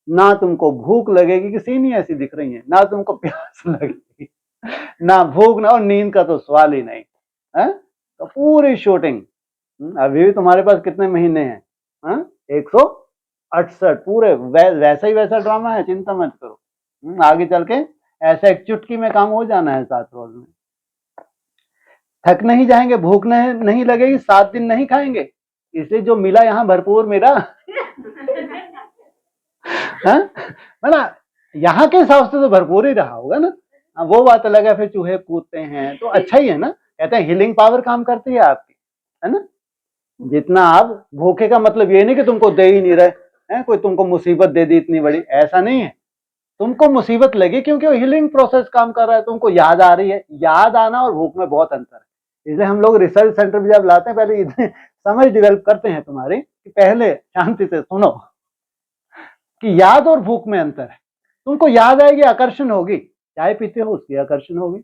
S1: ना तुमको भूख लगेगी, कि सीनी ऐसी दिख रही है, ना तुमको प्यास लगेगी, ना भूख, ना, और नींद का तो सवाल ही नहीं है। तो पूरी शूटिंग, अभी भी तुम्हारे पास कितने महीने हैं? 168 पूरे, वैसा ही वैसा ड्रामा है, चिंता मत करो। आगे चल के ऐसा एक चुटकी में काम हो जाना है 7 रोज में। थक नहीं जाएंगे, भूख नहीं लगेगी, 7 दिन नहीं खाएंगे, इसलिए जो मिला यहाँ भरपूर मेरा। मतलब यहाँ के हिसाब से तो भरपूर ही रहा होगा ना। वो बात अलग है, फिर चूहे कूदते हैं तो अच्छा ही है ना, कहते हैं हीलिंग पावर काम करती है आपकी, है ना। जितना आप भूखे का मतलब ये नहीं कि तुमको दे ही नहीं रहे हैं, कोई तुमको मुसीबत दे दी इतनी बड़ी, ऐसा नहीं है। तुमको मुसीबत लगी क्योंकि वो हीलिंग प्रोसेस काम कर रहा है, तुमको याद आ रही है। याद आना और भूख में बहुत अंतर है, इसलिए हम लोग रिसर्च सेंटर भी जब लाते हैं पहले इतने समझ डेवलप करते हैं तुम्हारी, कि पहले शांति से सुनो कि याद और भूख में अंतर है। तुमको याद आएगी, आकर्षण होगी, चाय पीते हो उसकी आकर्षण होगी,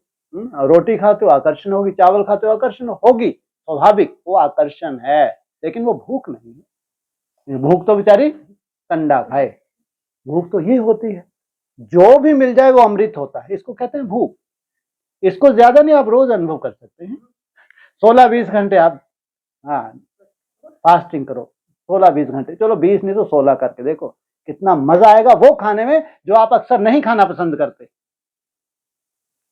S1: रोटी खाते हो आकर्षण होगी, चावल खाते हो आकर्षण होगी, स्वाभाविक वो आकर्षण है, लेकिन वो भूख नहीं है। भूख तो बेचारी कंडा खाए, भूख तो ये होती है, जो भी मिल जाए वो अमृत होता है, इसको कहते हैं भूख। इसको ज्यादा नहीं आप रोज अनुभव कर सकते हैं, 16-20 घंटे आप फास्टिंग करो, 16-20 घंटे, चलो 20 नहीं तो 16 करके देखो, कितना मजा आएगा वो खाने में जो आप अक्सर नहीं खाना पसंद करते।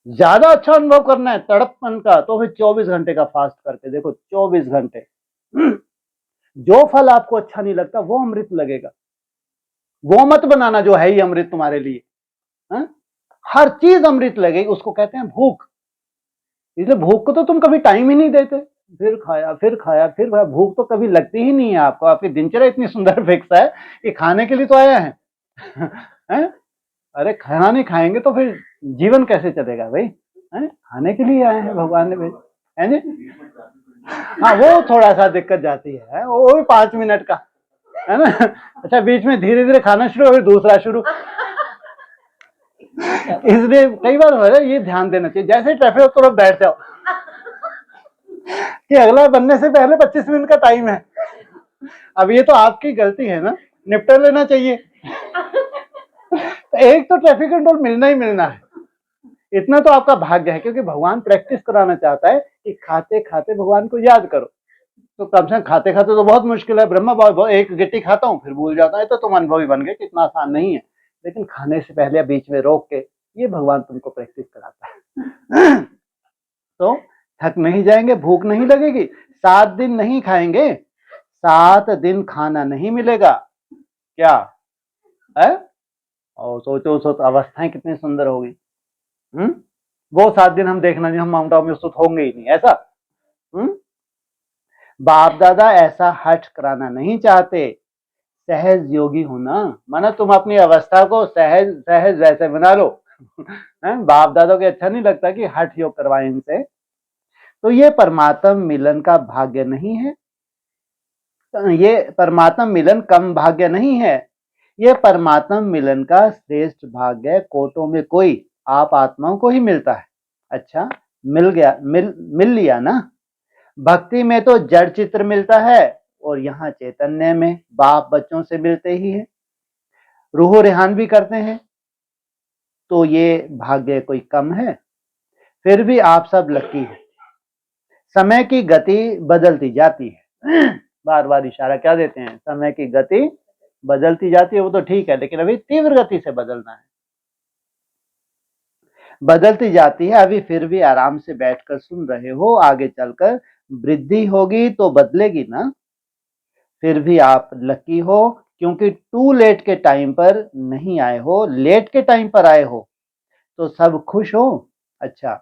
S1: ज्यादा अच्छा अनुभव करना है तड़पपन का, तो फिर 24 घंटे का फास्ट करके देखो, 24 घंटे। जो फल आपको अच्छा नहीं लगता वो अमृत लगेगा, वो मत बनाना जो है ही अमृत तुम्हारे लिए। हर चीज अमृत लगेगी, उसको कहते हैं भूख। इसलिए भूख को तो तुम कभी टाइम ही नहीं देते, फिर खाया फिर खाया फिर खाया, भूख तो कभी लगती ही नहीं है आपको। आपकी दिनचर्या इतनी सुंदर फिक्स है कि खाने के लिए तो आया है हैं? अरे खाना नहीं खाएंगे तो फिर जीवन कैसे चलेगा भाई? हैं? खाने के लिए आए हैं, भगवान ने भेजा है जी। हाँ वो थोड़ा सा दिक्कत जाती है, वो भी 5 मिनट का है ना। अच्छा बीच में धीरे धीरे खाना शुरू, फिर दूसरा शुरू। इसलिए कई बार हो रहा है, ये ध्यान देना चाहिए, जैसे ट्रैफिक हो तुरंत बैठ जाओ कि अगला बनने से पहले 25 मिनट का टाइम है। अब ये तो आपकी गलती है ना, निपटा लेना चाहिए। एक तो ट्रैफिक कंट्रोल मिलना ही मिलना है, इतना तो आपका भाग्य है, क्योंकि भगवान प्रैक्टिस कराना चाहता है कि खाते खाते भगवान को याद करो। तो कम से कम खाते खाते तो बहुत मुश्किल है, ब्रह्मा बाबा एक गिट्टी खाता हूँ फिर भूल जाता है, तो तुम अनुभवी बन गए कि इतना आसान नहीं है। लेकिन खाने से पहले या बीच में रोक के, ये भगवान तुमको प्रैक्टिस कराता है। तो थक नहीं जाएंगे, भूख नहीं लगेगी, 7 दिन नहीं खाएंगे, 7 दिन खाना नहीं मिलेगा, क्या है? और सोचो उस अवस्थाएं कितनी सुंदर होगी। वो 7 दिन हम देखना नहीं, हम माउंट आबू में सुत होंगे ही नहीं, ऐसा। बाप दादा ऐसा हठ कराना नहीं चाहते, सहज योगी होना माना तुम अपनी अवस्था को सहज सहज वैसे बना लो। बाप दादा को अच्छा नहीं लगता कि हठ योग करवाएं इनसे, तो ये परमात्मा मिलन का भाग्य नहीं है, ये परमात्मा मिलन कम भाग्य नहीं है, ये परमात्मा मिलन का श्रेष्ठ भाग्य कोटों में कोई आप आत्माओं को ही मिलता है। अच्छा मिल गया, मिल लिया ना। भक्ति में तो जड़ चित्र मिलता है, और यहाँ चैतन्य में बाप बच्चों से मिलते ही है, रूह रेहान भी करते हैं। तो ये भाग्य कोई कम है? फिर भी आप सब लकी हैं। समय की गति बदलती जाती है। बार बार इशारा क्या देते हैं, समय की गति बदलती जाती है, वो तो ठीक है, लेकिन अभी तीव्र गति से बदलना है। बदलती जाती है, अभी फिर भी आराम से बैठकर सुन रहे हो, आगे चलकर वृद्धि होगी तो बदलेगी ना। फिर भी आप लकी हो, क्योंकि टू लेट के टाइम पर नहीं आए हो, लेट के टाइम पर आए हो। तो सब खुश हो। अच्छा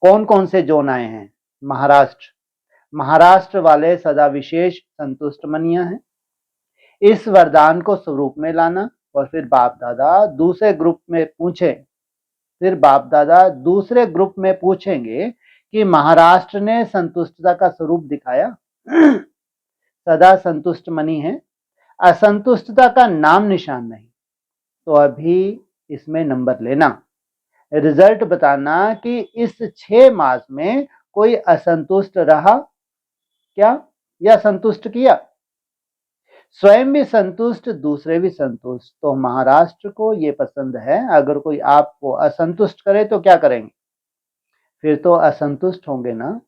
S1: कौन कौन से जोन आए हैं? महाराष्ट्र, महाराष्ट्र वाले सदा विशेष संतुष्ट मनिया हैं। इस वरदान को स्वरूप में लाना, और फिर बाप दादा दूसरे ग्रुप में पूछे, फिर बाप दादा दूसरे ग्रुप में पूछेंगे कि महाराष्ट्र ने संतुष्टता का स्वरूप दिखाया। सदा संतुष्ट मनी है, असंतुष्टता का नाम निशान नहीं। तो अभी इसमें नंबर लेना, रिजल्ट बताना कि इस 6 मास में कोई असंतुष्ट रहा क्या, या संतुष्ट किया? स्वयं भी संतुष्ट, दूसरे भी संतुष्ट। तो महाराष्ट्र को ये पसंद है, अगर कोई आपको असंतुष्ट करे तो क्या करेंगे? फिर तो असंतुष्ट होंगे ना।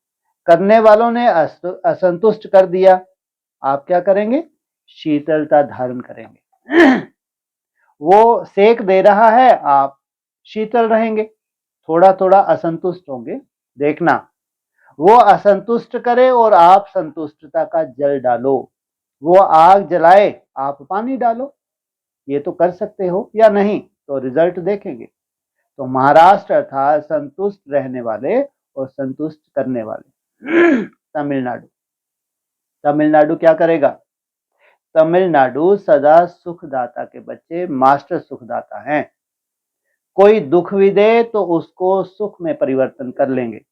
S1: करने वालों ने असंतुष्ट कर दिया, आप क्या करेंगे? शीतलता धारण करेंगे। वो सेक दे रहा है, आप शीतल रहेंगे, थोड़ा थोड़ा असंतुष्ट होंगे। देखना वो असंतुष्ट करे और आप संतुष्टता का जल डालो, वो आग जलाए आप पानी डालो। ये तो कर सकते हो या नहीं? तो रिजल्ट देखेंगे। तो महाराष्ट्र अर्थात संतुष्ट रहने वाले और संतुष्ट करने वाले। तमिलनाडु, तमिलनाडु क्या करेगा? तमिलनाडु सदा सुखदाता के बच्चे मास्टर सुखदाता हैं। कोई दुख भी दे तो उसको सुख में परिवर्तन कर लेंगे।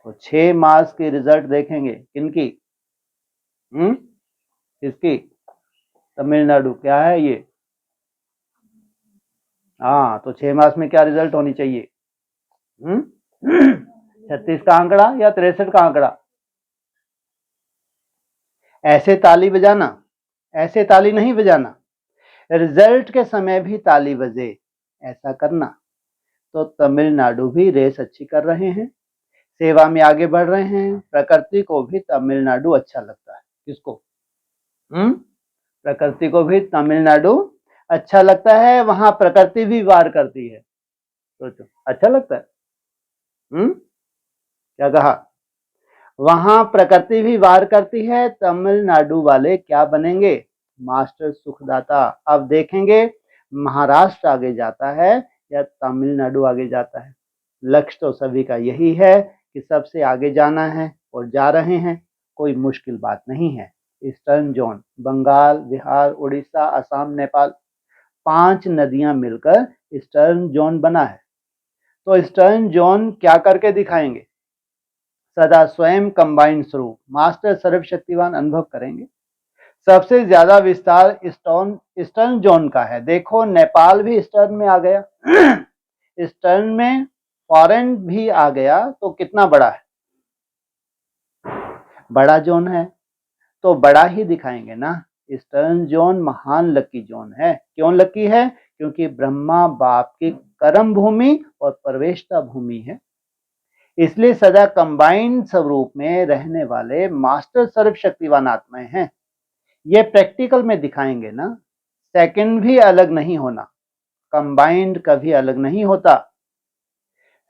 S1: तो 6 मास के रिजल्ट देखेंगे किनकी? किसकी? तमिलनाडु। क्या है ये? हाँ तो 6 मास में क्या रिजल्ट होनी चाहिए? 36 का आंकड़ा या 63 का आंकड़ा? ऐसे ताली बजाना, ऐसे ताली नहीं बजाना, रिजल्ट के समय भी ताली बजे, ऐसा करना। तो तमिलनाडु भी रेस अच्छी कर रहे हैं, सेवा में आगे बढ़ रहे हैं। प्रकृति को भी तमिलनाडु अच्छा लगता है। किसको? प्रकृति को भी तमिलनाडु अच्छा लगता है, वहां प्रकृति भी वार करती है। सोचो अच्छा लगता है। क्या कहा? वहां प्रकृति भी वार करती है। तमिलनाडु वाले क्या बनेंगे? मास्टर सुखदाता। अब देखेंगे महाराष्ट्र आगे जाता है या तमिलनाडु आगे जाता है। लक्ष्य तो सभी का यही है कि सबसे आगे जाना है और जा रहे हैं, कोई मुश्किल बात नहीं है। ईस्टर्न जोन, बंगाल, बिहार, उड़ीसा, असम, नेपाल, 5 नदियां मिलकर ईस्टर्न जोन बना है। तो ईस्टर्न जोन क्या करके दिखाएंगे? सदा स्वयं कंबाइंड स्वरूप मास्टर सर्वशक्तिवान अनुभव करेंगे। सबसे ज्यादा विस्तार ईस्टर्न जोन का है। देखो नेपाल भी ईस्टर्न में आ गया ईस्टर्न में फॉरेन भी आ गया, तो कितना बड़ा है? बड़ा जोन है, तो बड़ा ही दिखाएंगे ना। ईस्टर्न जोन महान लकी जोन है। क्यों लकी है? क्योंकि ब्रह्मा बाप की कर्म भूमि और प्रवेशता भूमि है, इसलिए सदा कंबाइंड स्वरूप में रहने वाले मास्टर सर्वशक्तिवान आत्माएं हैं। ये प्रैक्टिकल में दिखाएंगे ना। सेकंड भी अलग नहीं होना, कंबाइंड कभी अलग नहीं होता।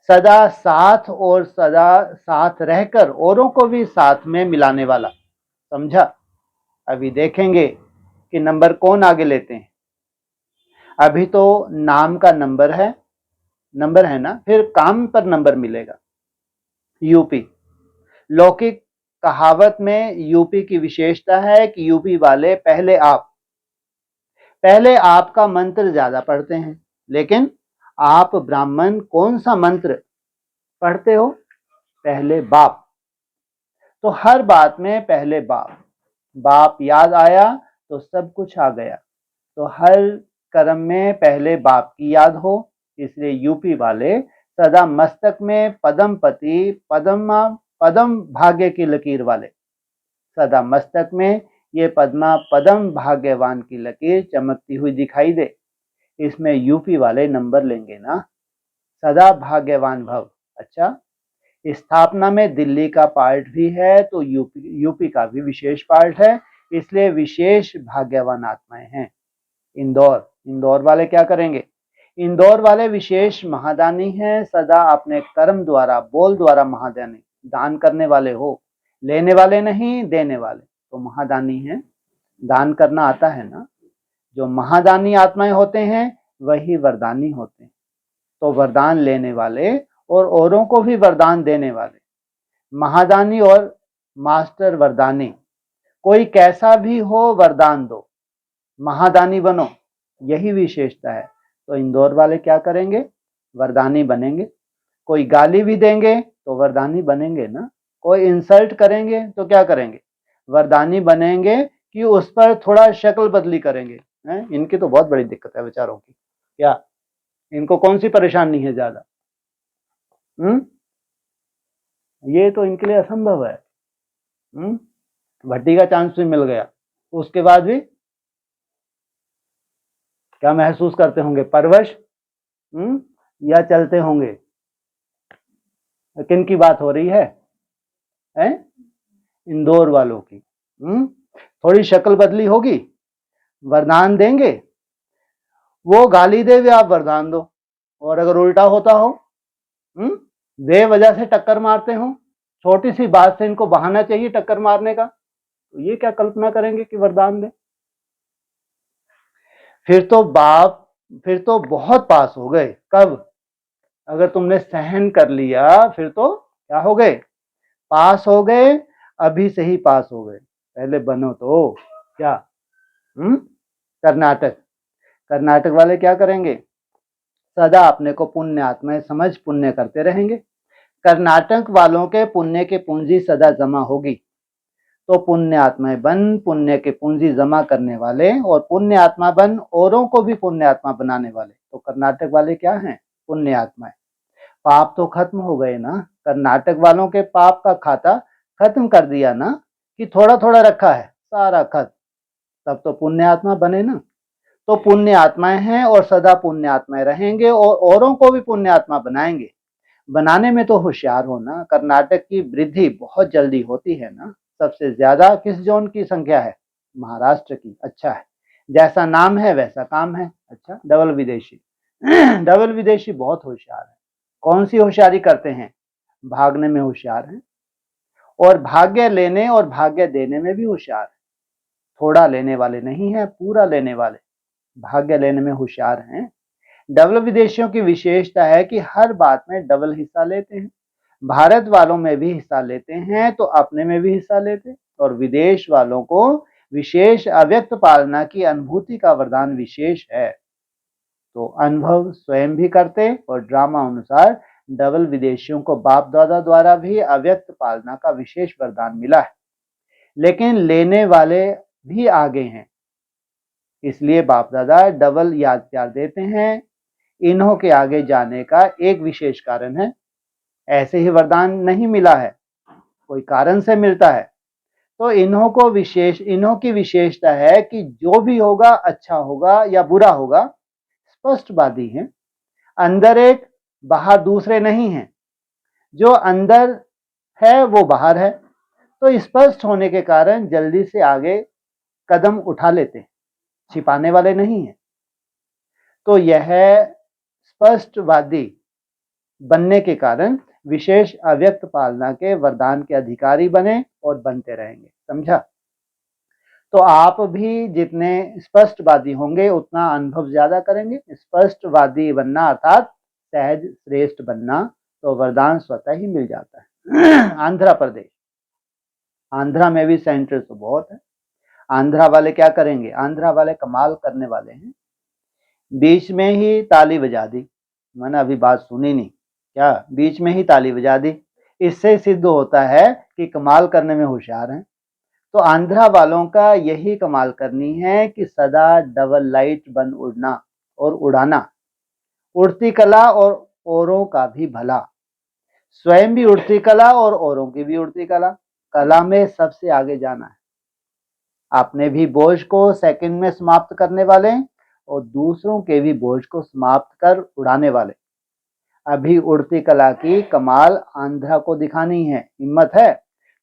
S1: सदा साथ और सदा साथ रहकर औरों को भी साथ में मिलाने वाला। समझा? अभी देखेंगे कि नंबर कौन आगे लेते हैं। अभी तो नाम का नंबर है ना, फिर काम पर नंबर मिलेगा। यूपी, लौकिक कहावत में यूपी की विशेषता है कि यूपी वाले पहले आप का मंत्र ज्यादा पढ़ते हैं, लेकिन आप ब्राह्मण कौन सा मंत्र पढ़ते हो? पहले बाप। तो हर बात में पहले बाप याद आया तो सब कुछ आ गया। तो हर कर्म में पहले बाप की याद हो, इसलिए यूपी वाले सदा मस्तक में पदम भाग्य की लकीर वाले, सदा मस्तक में ये पदम भाग्यवान की लकीर चमकती हुई दिखाई दे। इसमें यूपी वाले नंबर लेंगे ना। सदा भाग्यवान भव। अच्छा, स्थापना में दिल्ली का पार्ट भी है, तो यूपी का भी विशेष पार्ट है, इसलिए विशेष भाग्यवान आत्माएं हैं। इंदौर वाले क्या करेंगे? इंदौर वाले विशेष महादानी हैं, सदा अपने कर्म द्वारा, बोल द्वारा महादानी, दान करने वाले हो, लेने वाले नहीं, देने वाले। तो महादानी हैं, दान करना आता है ना। जो महादानी आत्माएं होते हैं वही वरदानी होते हैं। तो वरदान लेने वाले और औरों को भी वरदान देने वाले, महादानी और मास्टर वरदानी। कोई कैसा भी हो वरदान दो, महादानी बनो, यही विशेषता है। तो इंदौर वाले क्या करेंगे? वरदानी बनेंगे। कोई गाली भी देंगे तो वरदानी बनेंगे ना। कोई इंसल्ट करेंगे तो क्या करेंगे? वरदानी बनेंगे कि उस पर थोड़ा शक्ल बदली करेंगे। इनकी तो बहुत बड़ी दिक्कत है बेचारों की। क्या इनको कौन सी परेशानी है ज्यादा? ये तो इनके लिए असंभव है। भट्टी का चांस भी मिल गया, उसके बाद भी क्या महसूस करते होंगे? परवश या चलते होंगे? किन की बात हो रही है? इंदौर वालों की। थोड़ी शक्ल बदली होगी, वरदान देंगे। वो गाली दे, आप वरदान दो। और अगर उल्टा होता हो, वे वजह से टक्कर मारते हो, छोटी सी बात से इनको बहाना चाहिए टक्कर मारने का, तो ये क्या कल्पना करेंगे कि वरदान दे? फिर तो बहुत पास हो गए। कब? अगर तुमने सहन कर लिया, फिर तो क्या हो गए? पास हो गए। अभी से ही पास हो गए। पहले बनो तो क्या? कर्नाटक वाले क्या करेंगे? सदा अपने को पुण्य आत्माएं समझ पुण्य करते रहेंगे। कर्नाटक वालों के पुण्य की पूंजी सदा जमा होगी। तो पुण्य आत्माएं बन, पुण्य की पूंजी जमा करने वाले, और पुण्य आत्मा बन औरों को भी पुण्य आत्मा बनाने वाले। तो कर्नाटक वाले क्या हैं? पुण्य आत्माएं। पाप तो खत्म हो गए ना। कर्नाटक वालों के पाप का खाता खत्म कर दिया ना, कि थोड़ा थोड़ा रखा है, सारा खत्म। तब तो पुण्य आत्मा बने ना। तो पुण्य आत्माएं हैं और सदा पुण्य आत्माएं रहेंगे और औरों को भी पुण्य आत्मा बनाएंगे। बनाने में तो होशियार हो ना। कर्नाटक की वृद्धि बहुत जल्दी होती है ना। सबसे ज्यादा किस जोन की संख्या है? महाराष्ट्र की। अच्छा है, जैसा नाम है वैसा काम है। अच्छा, डबल विदेशी डबल विदेशी बहुत होशियार है। कौन सी होशियारी करते हैं? भागने में होशियार हैं, और भाग्य लेने और भाग्य देने में भी होशियार है। थोड़ा लेने वाले नहीं है, पूरा लेने वाले। भाग्य लेने में होशियार हैं, डबल विदेशियों की विशेषता है कि हर बात में डबल हिस्सा लेते हैं। भारत वालों में भी हिस्सा लेते हैं तो अपने में भी हिस्सा लेते, और विदेश वालों को विशेष अव्यक्त पालना की अनुभूति का वरदान विशेष है। तो अनुभव स्वयं भी करते और ड्रामा अनुसार डबल विदेशियों को बाप दादा द्वारा भी अव्यक्त पालना का विशेष वरदान मिला है, लेकिन लेने वाले भी आगे हैं, इसलिए बाप दादा डबल याद प्यार देते हैं। इन्हों के आगे जाने का एक विशेष कारण है, ऐसे ही वरदान नहीं मिला है, कोई कारण से मिलता है। तो इन्हों की विशेषता है कि जो भी होगा अच्छा होगा या बुरा होगा, स्पष्टवादी हैं। अंदर एक बाहर दूसरे नहीं हैं, जो अंदर है वो बाहर है, तो स्पष्ट होने के कारण जल्दी से आगे कदम उठा लेते हैं, छिपाने वाले नहीं हैं। तो यह स्पष्टवादी बनने के कारण विशेष अव्यक्त पालना के वरदान के अधिकारी बने और बनते रहेंगे। समझा? तो आप भी जितने स्पष्टवादी होंगे उतना अनुभव ज्यादा करेंगे। स्पष्टवादी बनना अर्थात सहज श्रेष्ठ बनना, तो वरदान स्वतः ही मिल जाता है। आंध्र प्रदेश, आंध्रा में भी सेंटर तो बहुत है। आंध्रा वाले क्या करेंगे? आंध्रा वाले कमाल करने वाले हैं। बीच में ही ताली बजा दी, मैंने अभी बात सुनी नहीं क्या? बीच में ही ताली बजा दी, इससे सिद्ध होता है कि कमाल करने में होशियार हैं। तो आंध्रा वालों का यही कमाल करनी है कि सदा डबल लाइट बन उड़ना और उड़ाना, उड़ती कला और औरों का भी भला। स्वयं भी उड़ती कला और औरों की भी उड़ती कला, कला में सबसे आगे जाना है। अपने भी बोझ को सेकंड में समाप्त करने वाले और दूसरों के भी बोझ को समाप्त कर उड़ाने वाले। अभी उड़ती कला की कमाल आंध्रा को दिखानी है। हिम्मत है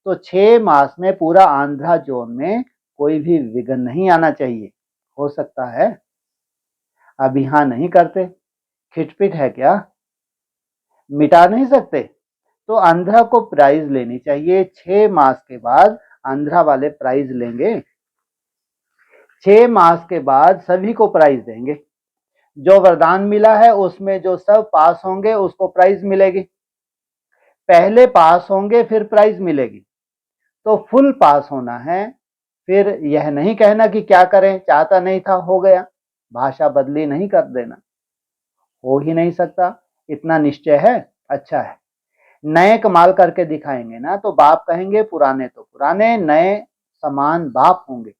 S1: तो 6 मास में पूरा आंध्रा जोन में कोई भी विघ्न नहीं आना चाहिए। हो सकता है? अभी हाँ नहीं करते, खिटपिट है क्या? मिटा नहीं सकते? तो आंध्रा को प्राइज लेनी चाहिए। 6 मास के बाद आंध्रा वाले प्राइज लेंगे। 6 मास के बाद सभी को प्राइज देंगे। जो वरदान मिला है उसमें जो सब पास होंगे उसको प्राइज मिलेगी। पहले पास होंगे फिर प्राइज मिलेगी। तो फुल पास होना है। फिर यह नहीं कहना कि क्या करें, चाहता नहीं था हो गया। भाषा बदली नहीं कर देना, हो ही नहीं सकता, इतना निश्चय है। अच्छा है, नए कमाल करके दिखाएंगे ना तो बाप कहेंगे पुराने तो पुराने, नए समान बाप होंगे।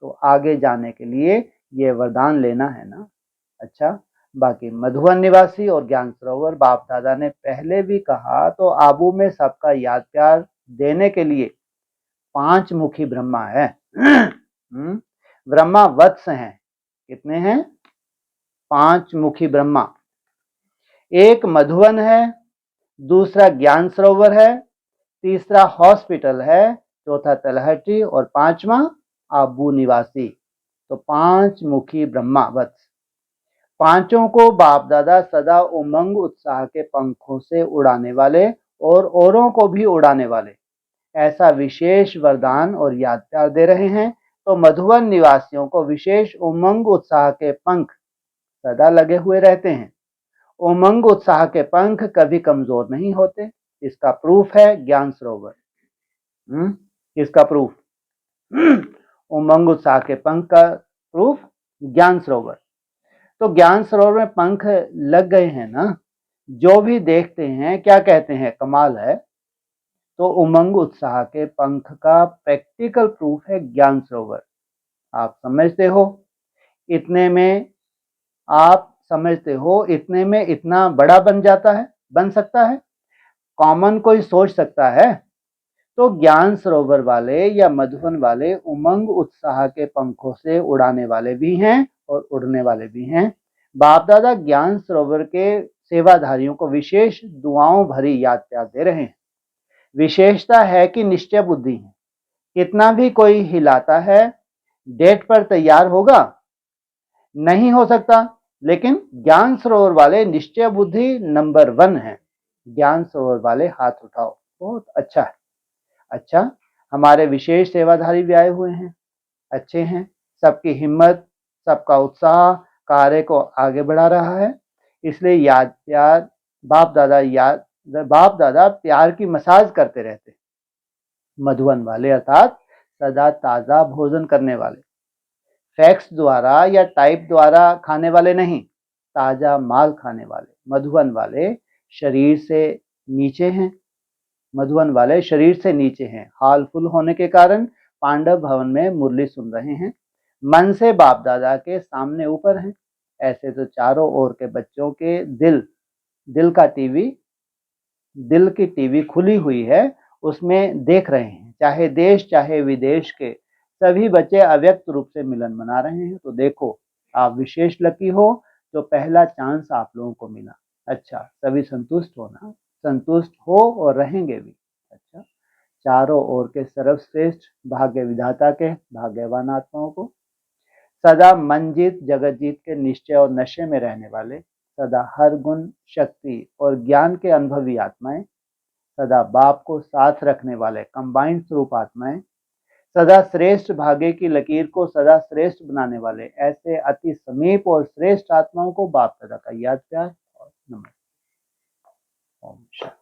S1: तो आगे जाने के लिए ये वरदान लेना है ना। अच्छा, बाकी मधुबन निवासी और ज्ञान सरोवर बाप दादा ने पहले भी कहा, तो आबू में सबका याद प्यार देने के लिए 5 मुखी ब्रह्मा है। ब्रह्मा वत्स हैं। कितने हैं? 5 मुखी ब्रह्मा। एक मधुबन है, दूसरा ज्ञान सरोवर है, तीसरा हॉस्पिटल है, चौथा तलहटी और 5वां आबू निवासी। तो 5 मुखी ब्रह्मा वत्स। पांचों को बाप दादा सदा उमंग उत्साह के पंखों से उड़ाने वाले और औरों को भी उड़ाने वाले ऐसा विशेष वरदान और याद प्यार दे रहे हैं। तो मधुबन निवासियों को विशेष उमंग उत्साह के पंख सदा लगे हुए रहते हैं। उमंग उत्साह के पंख कभी कमजोर नहीं होते। इसका प्रूफ है ज्ञान सरोवर। इसका प्रूफ उमंग उत्साह के पंख का प्रूफ ज्ञान सरोवर। तो ज्ञान सरोवर में पंख लग गए हैं ना, जो भी देखते हैं क्या कहते हैं? कमाल है। तो उमंग उत्साह के पंख का प्रैक्टिकल प्रूफ है ज्ञान सरोवर। आप समझते हो? इतने में आप समझते हो, इतने में इतना बड़ा बन जाता है, बन सकता है, कॉमन कोई सोच सकता है? तो ज्ञान सरोवर वाले या मधुबन वाले उमंग उत्साह के पंखों से उड़ाने वाले भी हैं और उड़ने वाले भी हैं। बाप दादा ज्ञान सरोवर के सेवाधारियों को विशेष दुआओं भरी याद प्यार दे रहे हैं। विशेषता है कि निश्चय बुद्धि है। कितना भी कोई हिलाता है, डेट पर तैयार होगा नहीं हो सकता, लेकिन ज्ञान सरोवर वाले निश्चय बुद्धि नंबर 1 है। ज्ञान सरोवर वाले हाथ उठाओ, बहुत अच्छा है। अच्छा, हमारे विशेष सेवाधारी भी आए हुए हैं, अच्छे हैं। सबकी हिम्मत, सबका उत्साह, कार्य को आगे बढ़ा रहा है। इसलिए बाप दादा प्यार की मसाज करते रहते। मधुवन वाले अर्थात सदा ताजा भोजन करने वाले, फैक्स द्वारा या टाइप द्वारा खाने वाले नहीं, ताजा माल खाने वाले। मधुवन वाले शरीर से नीचे हैं। मधुवन वाले शरीर से नीचे हैं। हाल फुल होने के कारण पांडव भवन में मुरली सुन रहे हैं। मन से बाप दादा के सामने ऊपर हैं। ऐसे तो चारों ओर के बच्चों के दिल की टीवी खुली हुई है, उसमें देख रहे हैं। चाहे देश चाहे विदेश के सभी बच्चे अव्यक्त रूप से मिलन मना रहे हैं। तो देखो, आप विशेष लकी हो जो पहला चांस आप लोगों को मिला। अच्छा, सभी संतुष्ट हो और रहेंगे भी। अच्छा, चारों ओर के सर्वश्रेष्ठ भाग्य विधाता के भाग्यवान आत्माओं को, सदा मन जीत जगत जीत के निश्चय और नशे में रहने वाले, सदा हर गुण शक्ति और ज्ञान के अनुभवी आत्माएं, सदा बाप को साथ रखने वाले कंबाइंड स्वरूप आत्माएं, सदा श्रेष्ठ भाग्य की लकीर को सदा श्रेष्ठ बनाने वाले ऐसे अति समीप और श्रेष्ठ आत्माओं को बाप दादा का याद प्यार और नमस्कार। ओम शांति।